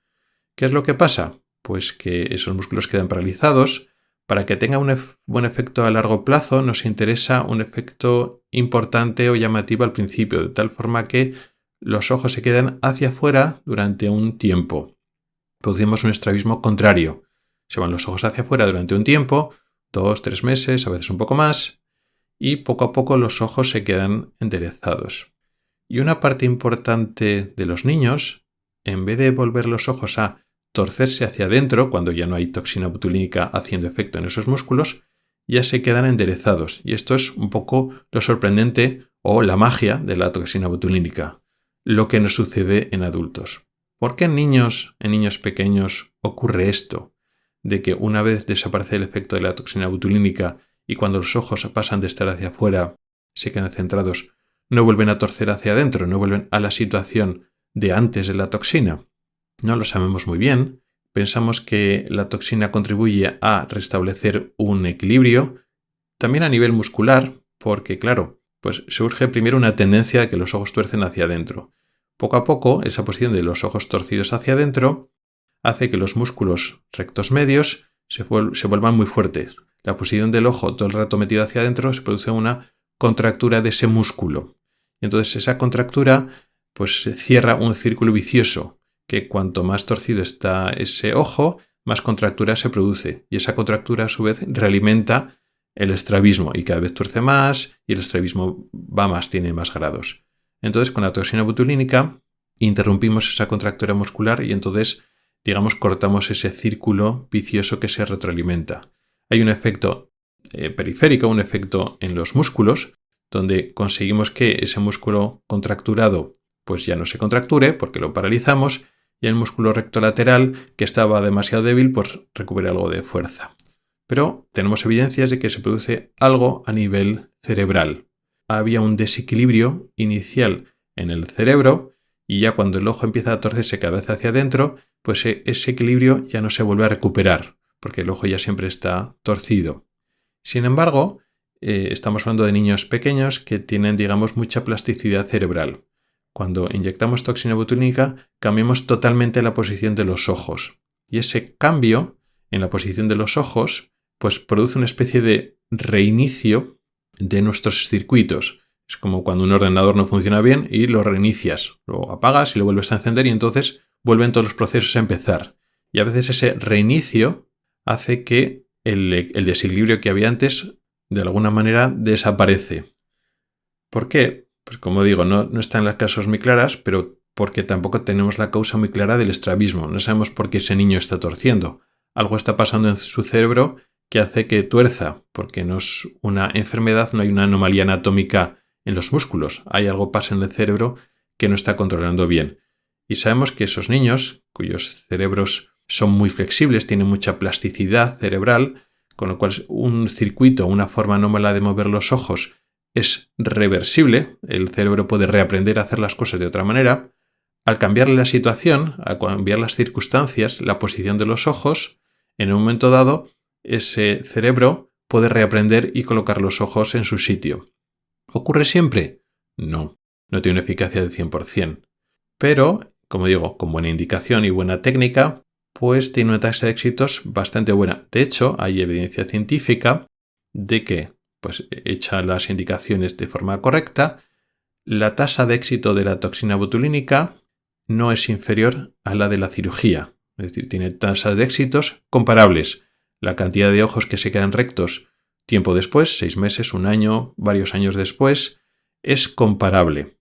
¿Qué es lo que pasa? Pues que esos músculos quedan paralizados. Para que tenga un buen efecto a largo plazo, nos interesa un efecto importante o llamativo al principio, de tal forma que los ojos se quedan hacia afuera durante un tiempo. Producimos un estrabismo contrario. Se van los ojos hacia afuera durante un tiempo, 2, 3 meses, a veces un poco más, y poco a poco los ojos se quedan enderezados. Y una parte importante de los niños, en vez de volver los ojos a torcerse hacia adentro, cuando ya no hay toxina botulínica haciendo efecto en esos músculos, ya se quedan enderezados. Y esto es un poco lo sorprendente o la magia de la toxina botulínica, lo que nos sucede en adultos. ¿Por qué en niños pequeños ocurre esto? De que una vez desaparece el efecto de la toxina botulínica y cuando los ojos pasan de estar hacia afuera, se quedan centrados, no vuelven a torcer hacia adentro, no vuelven a la situación de antes de la toxina. No lo sabemos muy bien. Pensamos que la toxina contribuye a restablecer un equilibrio, también a nivel muscular, porque claro, pues surge primero una tendencia a que los ojos tuercen hacia adentro. Poco a poco, esa posición de los ojos torcidos hacia adentro hace que los músculos rectos medios se vuelvan muy fuertes. La posición del ojo todo el rato metido hacia adentro se produce una contractura de ese músculo. Y entonces esa contractura pues cierra un círculo vicioso, que cuanto más torcido está ese ojo, más contractura se produce. Y esa contractura a su vez realimenta el estrabismo y cada vez tuerce más y el estrabismo va más, tiene más grados. Entonces con la toxina botulínica interrumpimos esa contractura muscular y entonces, digamos, cortamos ese círculo vicioso que se retroalimenta. Hay un efecto periférico, un efecto en los músculos, donde conseguimos que ese músculo contracturado pues ya no se contracture porque lo paralizamos y el músculo recto lateral que estaba demasiado débil pues recupera algo de fuerza. Pero tenemos evidencias de que se produce algo a nivel cerebral. Había un desequilibrio inicial en el cerebro y ya cuando el ojo empieza a torcerse cada vez hacia adentro, pues ese equilibrio ya no se vuelve a recuperar porque el ojo ya siempre está torcido. Sin embargo, estamos hablando de niños pequeños que tienen, digamos, mucha plasticidad cerebral. Cuando inyectamos toxina botulínica, cambiamos totalmente la posición de los ojos. Y ese cambio en la posición de los ojos, pues produce una especie de reinicio de nuestros circuitos. Es como cuando un ordenador no funciona bien y lo reinicias, lo apagas y lo vuelves a encender y entonces vuelven todos los procesos a empezar. Y a veces ese reinicio hace que el desequilibrio que había antes de alguna manera desaparece. ¿Por qué? Pues como digo, no están las causas muy claras, pero porque tampoco tenemos la causa muy clara del estrabismo. No sabemos por qué ese niño está torciendo. Algo está pasando en su cerebro que hace que tuerza, porque no es una enfermedad, no hay una anomalía anatómica en los músculos. Hay algo pasa en el cerebro que no está controlando bien. Y sabemos que esos niños, cuyos cerebros son muy flexibles, tienen mucha plasticidad cerebral, con lo cual un circuito, una forma anómala de mover los ojos es reversible, el cerebro puede reaprender a hacer las cosas de otra manera. Al cambiarle la situación, al cambiar las circunstancias, la posición de los ojos, en un momento dado, ese cerebro puede reaprender y colocar los ojos en su sitio. ¿Ocurre siempre? No tiene una eficacia del 100%. Pero, como digo, con buena indicación y buena técnica, pues tiene una tasa de éxitos bastante buena. De hecho, hay evidencia científica de que, pues hecha las indicaciones de forma correcta, la tasa de éxito de la toxina botulínica no es inferior a la de la cirugía. Es decir, tiene tasas de éxitos comparables. La cantidad de ojos que se quedan rectos tiempo después, 6 meses, 1 año, varios años después, es comparable.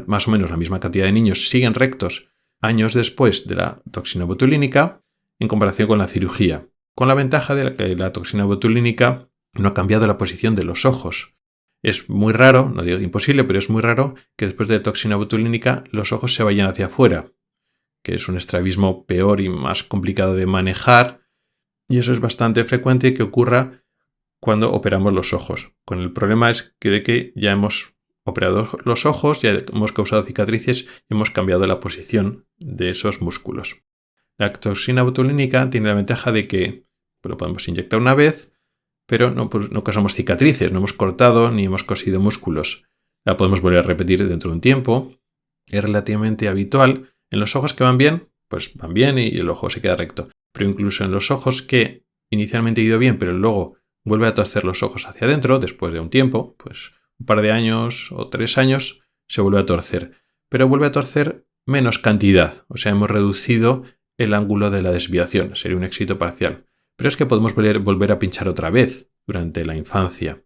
Más o menos la misma cantidad de niños siguen rectos años después de la toxina botulínica en comparación con la cirugía, con la ventaja de que la toxina botulínica no ha cambiado la posición de los ojos. Es muy raro, no digo imposible, pero es muy raro que después de la toxina botulínica los ojos se vayan hacia afuera, que es un estrabismo peor y más complicado de manejar, y eso es bastante frecuente que ocurra cuando operamos los ojos. Con el problema es que ya hemos operado los ojos, ya hemos causado cicatrices y hemos cambiado la posición de esos músculos. La toxina botulínica tiene la ventaja de que lo podemos inyectar una vez, pero no causamos cicatrices, no hemos cortado ni hemos cosido músculos. La podemos volver a repetir dentro de un tiempo. Es relativamente habitual. En los ojos que van bien, pues van bien y el ojo se queda recto. Pero incluso en los ojos que inicialmente ha ido bien, pero luego vuelve a torcer los ojos hacia adentro, después de un tiempo, pues un par de años o 3 años, se vuelve a torcer. Pero vuelve a torcer menos cantidad. O sea, hemos reducido el ángulo de la desviación. Sería un éxito parcial. Pero es que podemos volver a pinchar otra vez durante la infancia.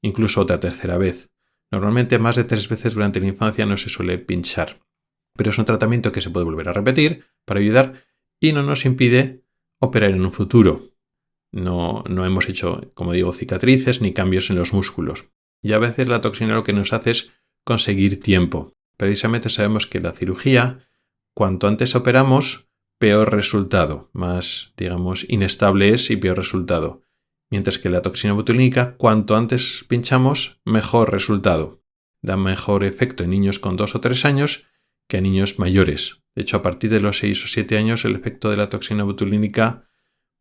Incluso otra tercera vez. Normalmente más de 3 veces durante la infancia no se suele pinchar. Pero es un tratamiento que se puede volver a repetir para ayudar y no nos impide operar en un futuro. No hemos hecho, como digo, cicatrices ni cambios en los músculos. Y a veces la toxina lo que nos hace es conseguir tiempo. Precisamente sabemos que la cirugía, cuanto antes operamos, peor resultado. Más, inestable es y peor resultado. Mientras que la toxina botulínica, cuanto antes pinchamos, mejor resultado. Da mejor efecto en niños con 2 o 3 años que a niños mayores. De hecho, a partir de los 6 o 7 años, el efecto de la toxina botulínica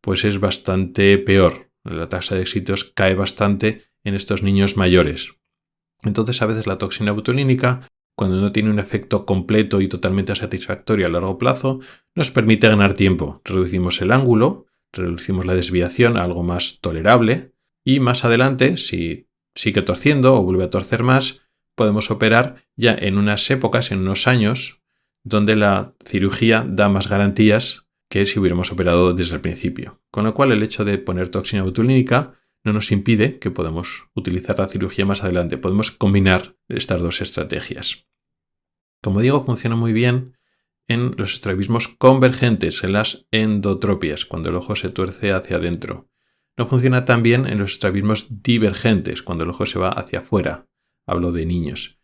pues es bastante peor. La tasa de éxitos cae bastante en estos niños mayores. Entonces, a veces la toxina botulínica, cuando no tiene un efecto completo y totalmente satisfactorio a largo plazo, nos permite ganar tiempo. Reducimos el ángulo, reducimos la desviación a algo más tolerable y más adelante, si sigue torciendo o vuelve a torcer más, podemos operar ya en unas épocas, en unos años, donde la cirugía da más garantías que si hubiéramos operado desde el principio. Con lo cual, el hecho de poner toxina botulínica no nos impide que podamos utilizar la cirugía más adelante. Podemos combinar estas dos estrategias. Como digo, funciona muy bien en los estrabismos convergentes, en las endotropias, cuando el ojo se tuerce hacia adentro. No funciona tan bien en los estrabismos divergentes, cuando el ojo se va hacia afuera. Hablo de niños.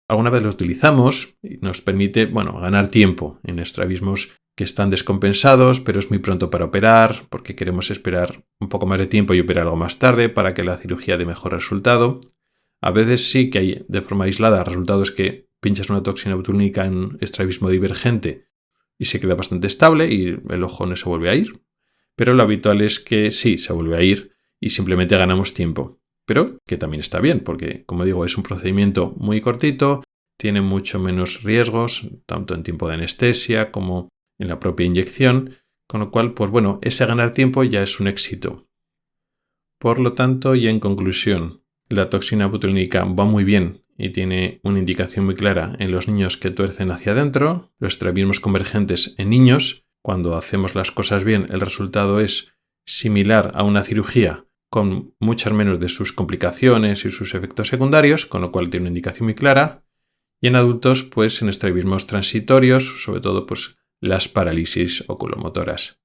Alguna vez lo utilizamos y nos permite, ganar tiempo en estrabismos que están descompensados, pero es muy pronto para operar, porque queremos esperar un poco más de tiempo y operar algo más tarde para que la cirugía dé mejor resultado. A veces sí que hay de forma aislada resultados que pinchas una toxina botulínica en un estrabismo divergente y se queda bastante estable y el ojo no se vuelve a ir. Pero lo habitual es que sí, se vuelve a ir y simplemente ganamos tiempo. Pero que también está bien, porque, como digo, es un procedimiento muy cortito, tiene mucho menos riesgos, tanto en tiempo de anestesia como en la propia inyección, con lo cual, ese ganar tiempo ya es un éxito. Por lo tanto, y en conclusión, la toxina botulínica va muy bien y tiene una indicación muy clara en los niños que tuercen hacia adentro, los estrabismos convergentes en niños. Cuando hacemos las cosas bien, el resultado es similar a una cirugía con muchas menos de sus complicaciones y sus efectos secundarios, con lo cual tiene una indicación muy clara. Y en adultos, pues en estrabismos transitorios, sobre todo las parálisis oculomotoras.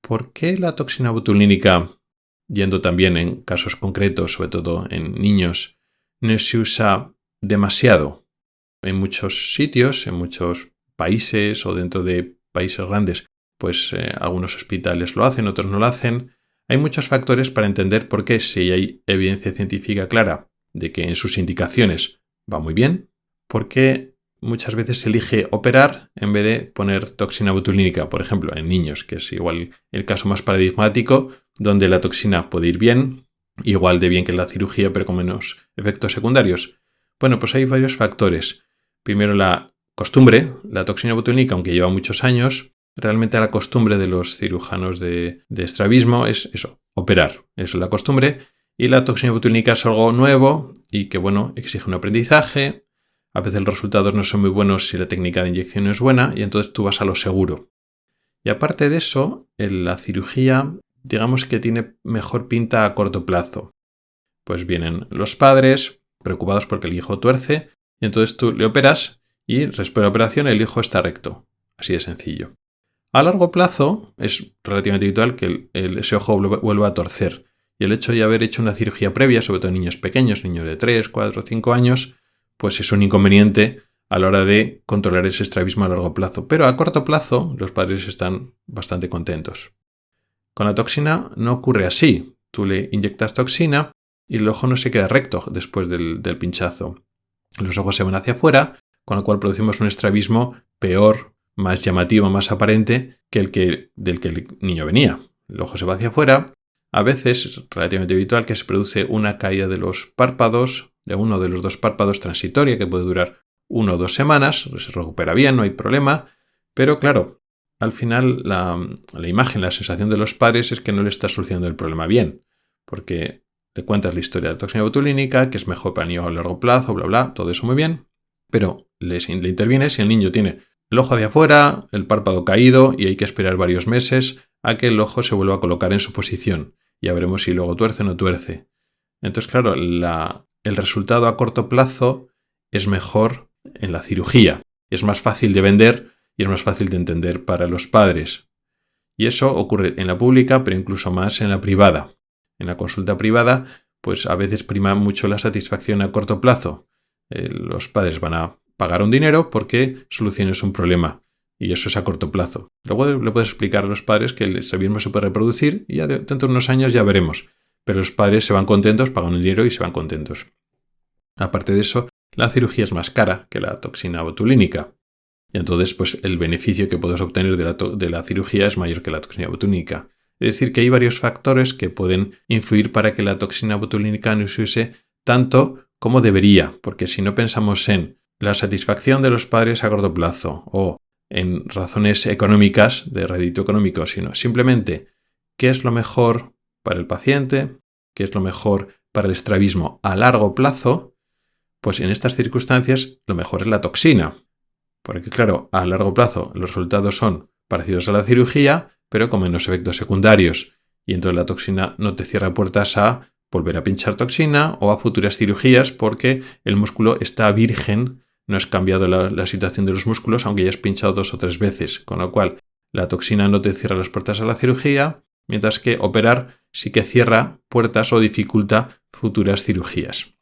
¿Por qué la toxina botulínica, yendo también en casos concretos, sobre todo en niños, no se usa demasiado? En muchos sitios, en muchos países o dentro de países grandes, pues algunos hospitales lo hacen, otros no lo hacen. Hay muchos factores para entender por qué, si hay evidencia científica clara de que en sus indicaciones va muy bien, por qué muchas veces se elige operar en vez de poner toxina botulínica, por ejemplo, en niños, que es igual el caso más paradigmático, donde la toxina puede ir bien, igual de bien que la cirugía, pero con menos efectos secundarios. Pues hay varios factores. Primero, la costumbre. La toxina botulínica, aunque lleva muchos años, realmente la costumbre de los cirujanos de estrabismo es eso, operar. Eso es la costumbre. Y la toxina botulínica es algo nuevo y que, exige un aprendizaje. A veces los resultados no son muy buenos si la técnica de inyección no es buena y entonces tú vas a lo seguro. Y aparte de eso, la cirugía digamos que tiene mejor pinta a corto plazo. Pues vienen los padres preocupados porque el hijo tuerce, y entonces tú le operas y después de la operación el hijo está recto. Así de sencillo. A largo plazo es relativamente habitual que ese ojo vuelva a torcer. Y el hecho de haber hecho una cirugía previa, sobre todo en niños pequeños, niños de 3, 4, 5 años, pues es un inconveniente a la hora de controlar ese estrabismo a largo plazo. Pero a corto plazo los padres están bastante contentos. Con la toxina no ocurre así. Tú le inyectas toxina y el ojo no se queda recto después del pinchazo. Los ojos se van hacia afuera, con lo cual producimos un estrabismo peor, más llamativo, más aparente que del que el niño venía. El ojo se va hacia afuera. A veces es relativamente habitual que se produce una caída de los párpados, de uno de los dos párpados transitoria, que puede durar 1 o 2 semanas, se recupera bien, no hay problema, pero claro, al final la imagen, la sensación de los padres es que no le está solucionando el problema bien, porque le cuentas la historia de la toxina botulínica, que es mejor para el niño a largo plazo, bla, bla, todo eso muy bien, pero le interviene si el niño tiene el ojo hacia afuera, el párpado caído y hay que esperar varios meses a que el ojo se vuelva a colocar en su posición. Ya veremos si luego tuerce o no tuerce. Entonces, claro, el resultado a corto plazo es mejor en la cirugía. Es más fácil de vender y es más fácil de entender para los padres. Y eso ocurre en la pública, pero incluso más en la privada. En la consulta privada, pues a veces prima mucho la satisfacción a corto plazo. Los padres van a pagar un dinero porque soluciones un problema. Y eso es a corto plazo. Luego le puedes explicar a los padres que el estrabismo se puede reproducir y ya dentro de unos años ya veremos. Pero los padres se van contentos, pagan el dinero y se van contentos. Aparte de eso, la cirugía es más cara que la toxina botulínica. Y entonces, pues el beneficio que puedes obtener de la cirugía es mayor que la toxina botulínica. Es decir, que hay varios factores que pueden influir para que la toxina botulínica no se use tanto como debería. Porque si no pensamos en la satisfacción de los padres a corto plazo o en razones económicas, de rédito económico, sino simplemente qué es lo mejor para el paciente, qué es lo mejor para el estrabismo a largo plazo, pues en estas circunstancias lo mejor es la toxina. Porque claro, a largo plazo los resultados son parecidos a la cirugía, pero con menos efectos secundarios. Y entonces la toxina no te cierra puertas a volver a pinchar toxina o a futuras cirugías porque el músculo está virgen. No has cambiado la situación de los músculos, aunque ya has pinchado 2 o 3 veces. Con lo cual, la toxina no te cierra las puertas a la cirugía, mientras que operar sí que cierra puertas o dificulta futuras cirugías.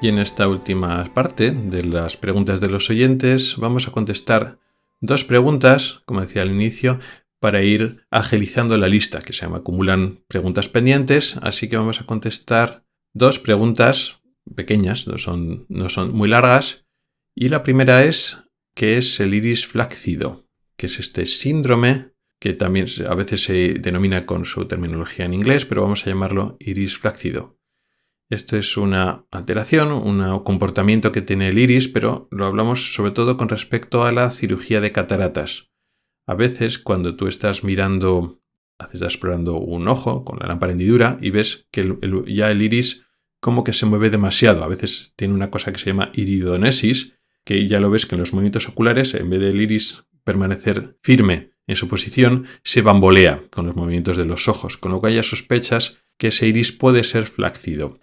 Y en esta última parte de las preguntas de los oyentes vamos a contestar 2 preguntas, como decía al inicio, para ir agilizando la lista, que se llama acumulan preguntas pendientes, así que vamos a contestar 2 preguntas pequeñas, no son muy largas, y la primera es ¿qué es el iris flácido? Que es este síndrome que también a veces se denomina con su terminología en inglés, pero vamos a llamarlo iris flácido. Esto es una alteración, un comportamiento que tiene el iris, pero lo hablamos sobre todo con respecto a la cirugía de cataratas. A veces cuando tú estás explorando un ojo con la lámpara hendidura y ves que ya el iris como que se mueve demasiado. A veces tiene una cosa que se llama iridonesis, que ya lo ves que en los movimientos oculares, en vez del iris permanecer firme en su posición, se bambolea con los movimientos de los ojos, con lo cual ya sospechas que ese iris puede ser flácido.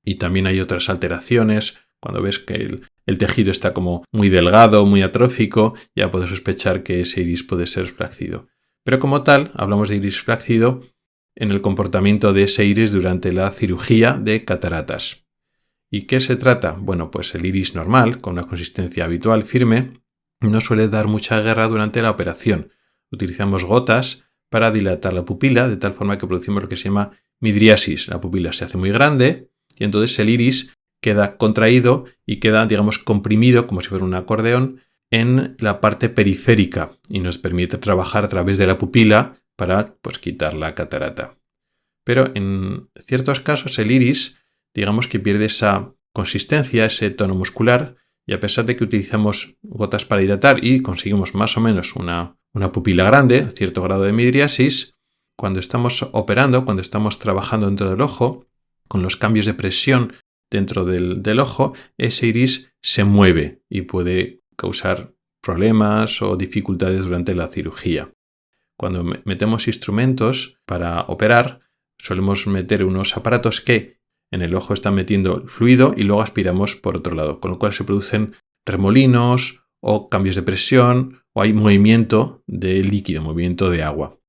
Y también hay otras alteraciones, cuando ves que el tejido está como muy delgado, muy atrófico, ya puedes sospechar que ese iris puede ser flácido. Pero como tal, hablamos de iris flácido en el comportamiento de ese iris durante la cirugía de cataratas. ¿Y qué se trata? Bueno, pues el iris normal, con una consistencia habitual firme, no suele dar mucha guerra durante la operación. Utilizamos gotas para dilatar la pupila, de tal forma que producimos lo que se llama midriasis. La pupila se hace muy grande y entonces el iris queda contraído y queda, digamos, comprimido, como si fuera un acordeón, en la parte periférica y nos permite trabajar a través de la pupila para quitar la catarata. pero en ciertos casos el iris, digamos que pierde esa consistencia, ese tono muscular, y a pesar de que utilizamos gotas para dilatar y conseguimos más o menos una pupila grande, cierto grado de midriasis, cuando estamos operando, cuando estamos trabajando dentro del ojo, con los cambios de presión dentro del ojo, ese iris se mueve y puede causar problemas o dificultades durante la cirugía. Cuando metemos instrumentos para operar, solemos meter unos aparatos que en el ojo están metiendo fluido y luego aspiramos por otro lado, con lo cual se producen remolinos o cambios de presión o hay movimiento de líquido, movimiento de agua.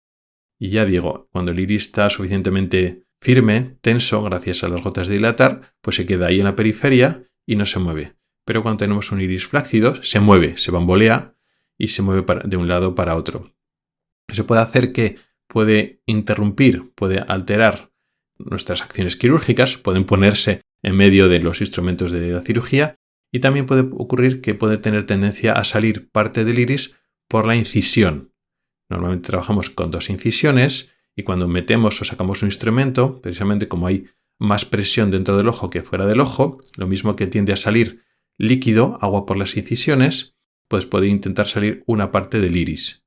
Y ya digo, cuando el iris está suficientemente firme, tenso, gracias a las gotas de dilatar, pues se queda ahí en la periferia y no se mueve. Pero cuando tenemos un iris flácido, se mueve, se bambolea y se mueve de un lado para otro. Se puede hacer que puede interrumpir, puede alterar nuestras acciones quirúrgicas, pueden ponerse en medio de los instrumentos de la cirugía y también puede ocurrir que puede tener tendencia a salir parte del iris por la incisión. Normalmente trabajamos con 2 incisiones y cuando metemos o sacamos un instrumento, precisamente como hay más presión dentro del ojo que fuera del ojo, lo mismo que tiende a salir líquido, agua por las incisiones, pues puede intentar salir una parte del iris.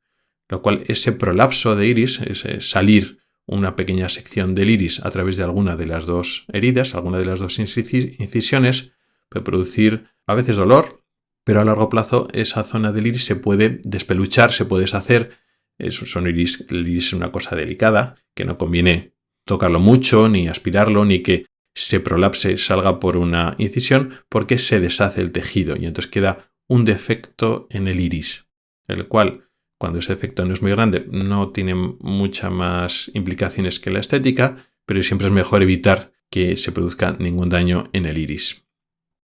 Lo cual ese prolapso de iris, ese salir una pequeña sección del iris a través de alguna de las 2 heridas, alguna de las 2 incisiones, puede producir a veces dolor, pero a largo plazo esa zona del iris se puede despeluchar, se puede deshacer. El iris es una cosa delicada, que no conviene tocarlo mucho, ni aspirarlo, ni que se prolapse, salga por una incisión, porque se deshace el tejido y entonces queda un defecto en el iris, el cual, cuando ese efecto no es muy grande, no tiene muchas más implicaciones que la estética, pero siempre es mejor evitar que se produzca ningún daño en el iris.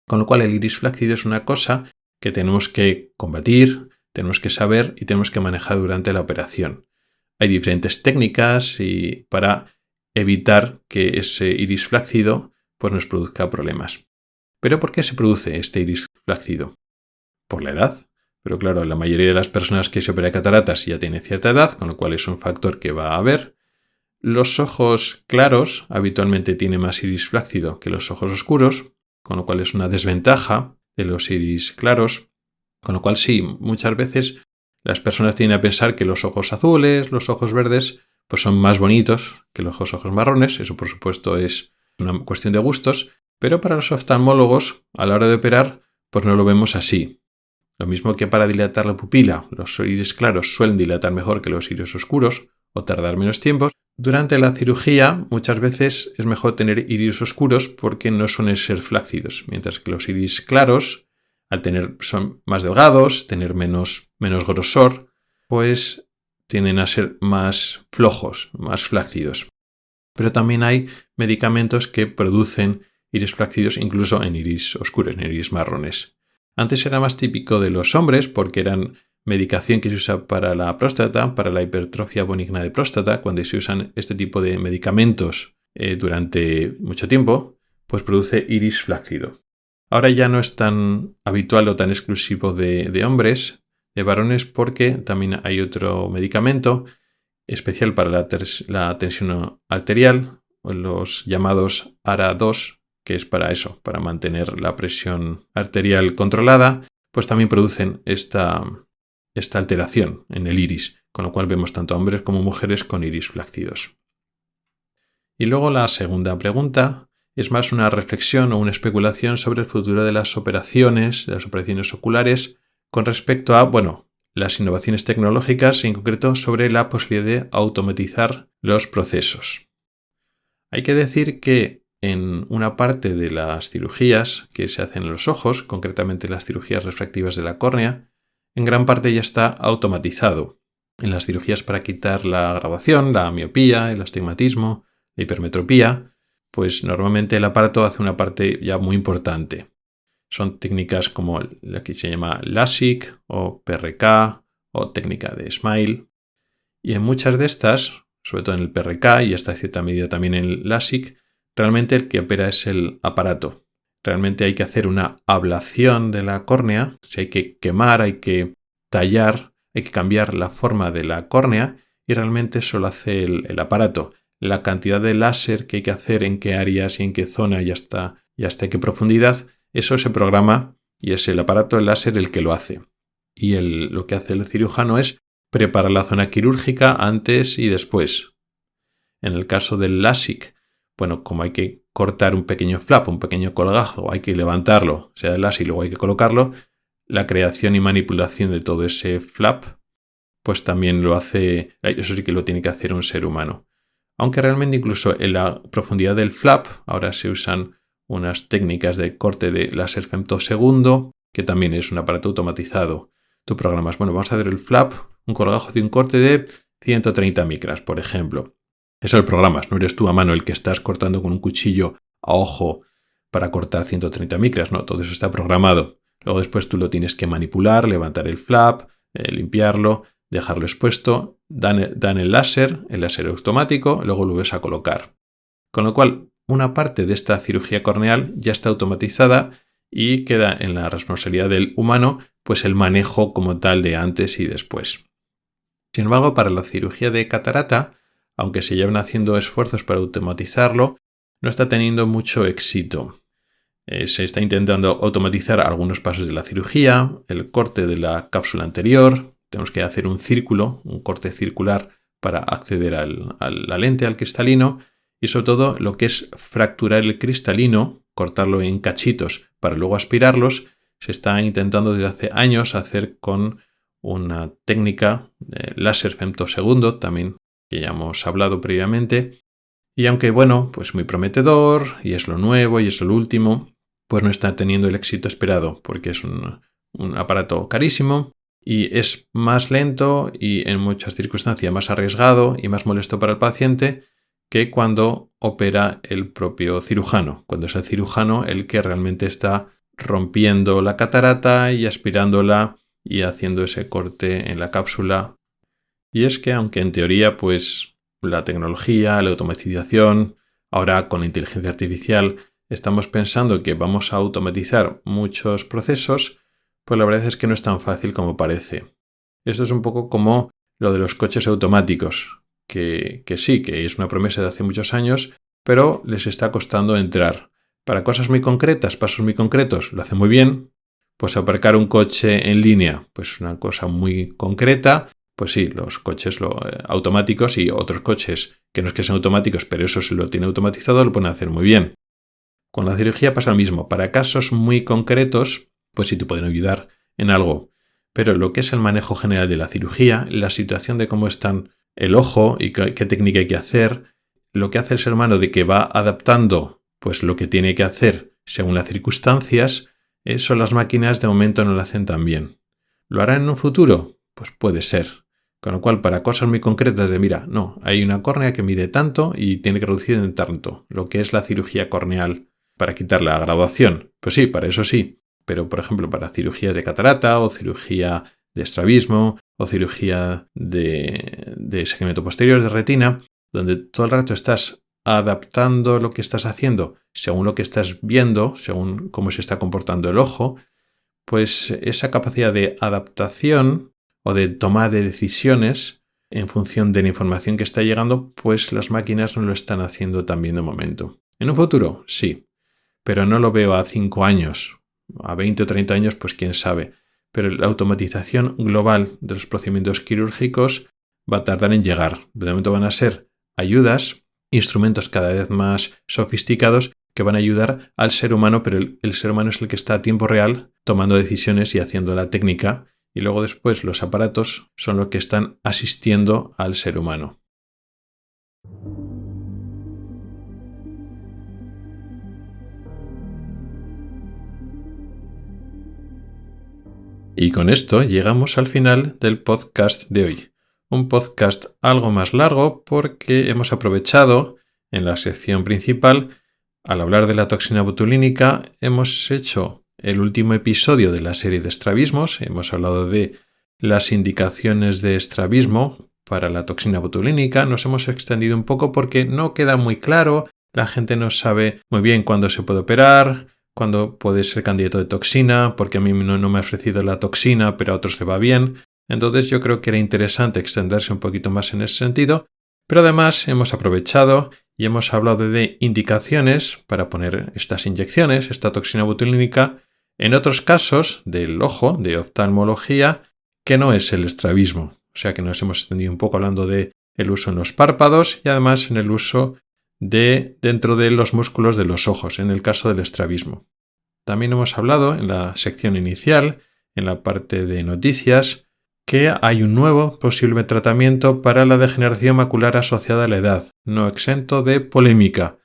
Con lo cual el iris flácido es una cosa que tenemos que combatir, tenemos que saber y tenemos que manejar durante la operación. Hay diferentes técnicas para evitar que ese iris flácido pues, nos produzca problemas. ¿Pero por qué se produce este iris flácido? Por la edad. Pero claro, la mayoría de las personas que se operan de cataratas ya tienen cierta edad, con lo cual es un factor que va a haber. Los ojos claros habitualmente tienen más iris flácido que los ojos oscuros, con lo cual es una desventaja de los iris claros. Con lo cual sí, muchas veces las personas tienden a pensar que los ojos azules, los ojos verdes, pues son más bonitos que los ojos marrones. Eso por supuesto es una cuestión de gustos, pero para los oftalmólogos a la hora de operar pues no lo vemos así. Lo mismo que para dilatar la pupila, los iris claros suelen dilatar mejor que los iris oscuros o tardar menos tiempo. Durante la cirugía muchas veces es mejor tener iris oscuros porque no suelen ser flácidos, mientras que los iris claros, son más delgados, tener menos grosor, pues tienden a ser más flojos, más flácidos. Pero también hay medicamentos que producen iris flácidos incluso en iris oscuros, en iris marrones. Antes era más típico de los hombres porque eran medicación que se usa para la próstata, para la hipertrofia benigna de próstata. Cuando se usan este tipo de medicamentos durante mucho tiempo, pues produce iris flácido. Ahora ya no es tan habitual o tan exclusivo de hombres, de varones, porque también hay otro medicamento especial para la tensión arterial, los llamados ARA2, que es para eso, para mantener la presión arterial controlada, pues también producen esta alteración en el iris, con lo cual vemos tanto hombres como mujeres con iris flácidos. Y luego la segunda pregunta es más una reflexión o una especulación sobre el futuro de las operaciones oculares con respecto a, las innovaciones tecnológicas y en concreto sobre la posibilidad de automatizar los procesos. Hay que decir que en una parte de las cirugías que se hacen en los ojos, concretamente las cirugías refractivas de la córnea, en gran parte ya está automatizado. En las cirugías para quitar la graduación, la miopía, el astigmatismo, la hipermetropía, pues normalmente el aparato hace una parte ya muy importante. Son técnicas como la que se llama LASIK o PRK o técnica de SMILE. Y en muchas de estas, sobre todo en el PRK y hasta cierta medida también en el LASIK, realmente el que opera es el aparato. Realmente hay que hacer una ablación de la córnea, hay que quemar, hay que tallar, hay que cambiar la forma de la córnea y realmente eso lo hace el aparato. la cantidad de láser que hay que hacer, en qué áreas y en qué zona y hasta qué profundidad, eso se programa y es el aparato el láser el que lo hace. Y lo que hace el cirujano es preparar la zona quirúrgica antes y después. En el caso del LASIK, bueno, como hay que cortar un pequeño flap, un pequeño colgajo, hay que levantarlo, sea el LASIK y luego hay que colocarlo, la creación y manipulación de todo ese flap, pues también lo hace, eso sí que lo tiene que hacer un ser humano. Aunque realmente incluso en la profundidad del flap, ahora se usan unas técnicas de corte de láser femtosegundo, que también es un aparato automatizado. Tú programas, bueno, vamos a hacer el flap, un colgajo de un corte de 130 micras, por ejemplo. Eso lo programas, no eres tú a mano el que estás cortando con un cuchillo a ojo para cortar 130 micras, no, todo eso está programado. Luego después tú lo tienes que manipular, levantar el flap, limpiarlo, dejarlo expuesto, dan el láser automático, luego lo vuelves a colocar. Con lo cual, una parte de esta cirugía corneal ya está automatizada y queda en la responsabilidad del humano, pues el manejo como tal de antes y después. Sin embargo, para la cirugía de catarata, aunque se llevan haciendo esfuerzos para automatizarlo, no está teniendo mucho éxito. Se está intentando automatizar algunos pasos de la cirugía, el corte de la cápsula anterior, tenemos que hacer un círculo, un corte circular para acceder a la lente, al cristalino, y sobre todo lo que es fracturar el cristalino, cortarlo en cachitos para luego aspirarlos, se está intentando desde hace años hacer con una técnica de láser femtosegundo, también que ya hemos hablado previamente, y aunque bueno, pues muy prometedor, y es lo nuevo, y es lo último, pues no está teniendo el éxito esperado, porque es un aparato carísimo, y es más lento y en muchas circunstancias más arriesgado y más molesto para el paciente que cuando opera el propio cirujano, cuando es el cirujano el que realmente está rompiendo la catarata y aspirándola y haciendo ese corte en la cápsula. Y es que aunque en teoría pues la tecnología, la automatización, ahora con la inteligencia artificial estamos pensando que vamos a automatizar muchos procesos, pues la verdad es que no es tan fácil como parece. Esto es un poco como lo de los coches automáticos, que sí, que es una promesa de hace muchos años, pero les está costando entrar. Para cosas muy concretas, pasos muy concretos, lo hace muy bien. Pues aparcar un coche en línea, pues una cosa muy concreta. Pues sí, los coches automáticos y otros coches que no es que sean automáticos, pero eso se lo tiene automatizado, lo pueden hacer muy bien. Con la cirugía pasa lo mismo. Para casos muy concretos, pues sí te pueden ayudar en algo. Pero lo que es el manejo general de la cirugía, la situación de cómo están el ojo y qué técnica hay que hacer, lo que hace el ser humano de que va adaptando pues lo que tiene que hacer según las circunstancias, eso las máquinas de momento no lo hacen tan bien. ¿Lo harán en un futuro? Pues puede ser. Con lo cual, para cosas muy concretas de, mira, no, hay una córnea que mide tanto y tiene que reducir en tanto, lo que es la cirugía corneal para quitar la graduación. Pues sí, para eso sí. Pero, por ejemplo, para cirugías de catarata o cirugía de estrabismo o cirugía de segmento posterior de retina, donde todo el rato estás adaptando lo que estás haciendo según lo que estás viendo, según cómo se está comportando el ojo, pues esa capacidad de adaptación o de toma de decisiones en función de la información que está llegando, pues las máquinas no lo están haciendo tan bien de momento. ¿En un futuro? Sí, pero no lo veo a 5 años. A 20 o 30 años, pues quién sabe. Pero la automatización global de los procedimientos quirúrgicos va a tardar en llegar. De momento van a ser ayudas, instrumentos cada vez más sofisticados que van a ayudar al ser humano, pero el ser humano es el que está a tiempo real tomando decisiones y haciendo la técnica, y luego después los aparatos son los que están asistiendo al ser humano. Y con esto llegamos al final del podcast de hoy. Un podcast algo más largo porque hemos aprovechado en la sección principal, al hablar de la toxina botulínica, hemos hecho el último episodio de la serie de estrabismos. Hemos hablado de las indicaciones de estrabismo para la toxina botulínica. Nos hemos extendido un poco porque no queda muy claro. La gente no sabe muy bien cuándo se puede operar, cuándo puede ser candidato de toxina, porque a mí no me ha ofrecido la toxina, pero a otros le va bien. Entonces yo creo que era interesante extenderse un poquito más en ese sentido, Pero además hemos aprovechado y hemos hablado de indicaciones para poner estas inyecciones, esta toxina botulínica, en otros casos del ojo, de oftalmología, que no es el estrabismo. O sea que nos hemos extendido un poco hablando de el uso en los párpados y además en el uso dentro de los músculos de los ojos, en el caso del estrabismo. También hemos hablado en la sección inicial, en la parte de noticias, que hay un nuevo posible tratamiento para la degeneración macular asociada a la edad, no exento de polémica,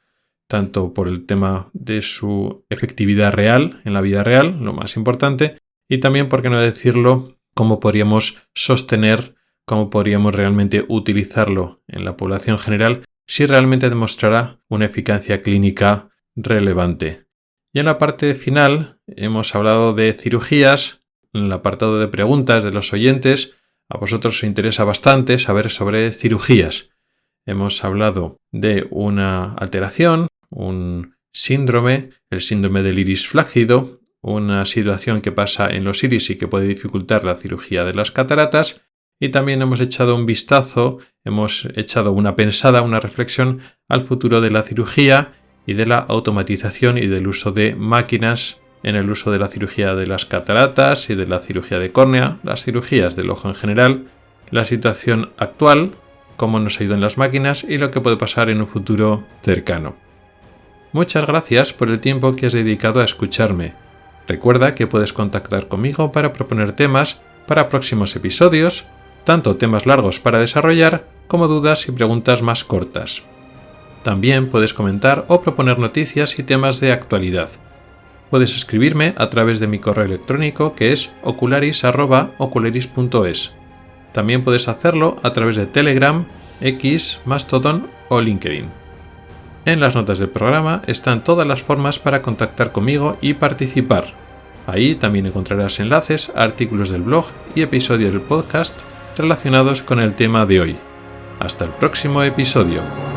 tanto por el tema de su efectividad real, en la vida real, lo más importante, y también, por qué no decirlo, cómo podríamos sostener, cómo podríamos realmente utilizarlo en la población general si realmente demostrará una eficacia clínica relevante. Y en la parte final hemos hablado de cirugías. En el apartado de preguntas de los oyentes, a vosotros os interesa bastante saber sobre cirugías. Hemos hablado de una alteración, un síndrome, el síndrome del iris flácido, una situación que pasa en los iris y que puede dificultar la cirugía de las cataratas, y también hemos echado un vistazo, hemos echado una pensada, una reflexión al futuro de la cirugía y de la automatización y del uso de máquinas en el uso de la cirugía de las cataratas y de la cirugía de córnea, las cirugías del ojo en general, la situación actual, cómo nos ayudan las máquinas y lo que puede pasar en un futuro cercano. Muchas gracias por el tiempo que has dedicado a escucharme. Recuerda que puedes contactar conmigo para proponer temas para próximos episodios, tanto temas largos para desarrollar como dudas y preguntas más cortas. También puedes comentar o proponer noticias y temas de actualidad. Puedes escribirme a través de mi correo electrónico que es ocularis@ocularis.es. También puedes hacerlo a través de Telegram, X, Mastodon o LinkedIn. En las notas del programa están todas las formas para contactar conmigo y participar. Ahí también encontrarás enlaces a artículos del blog y episodios del podcast relacionados con el tema de hoy. Hasta el próximo episodio.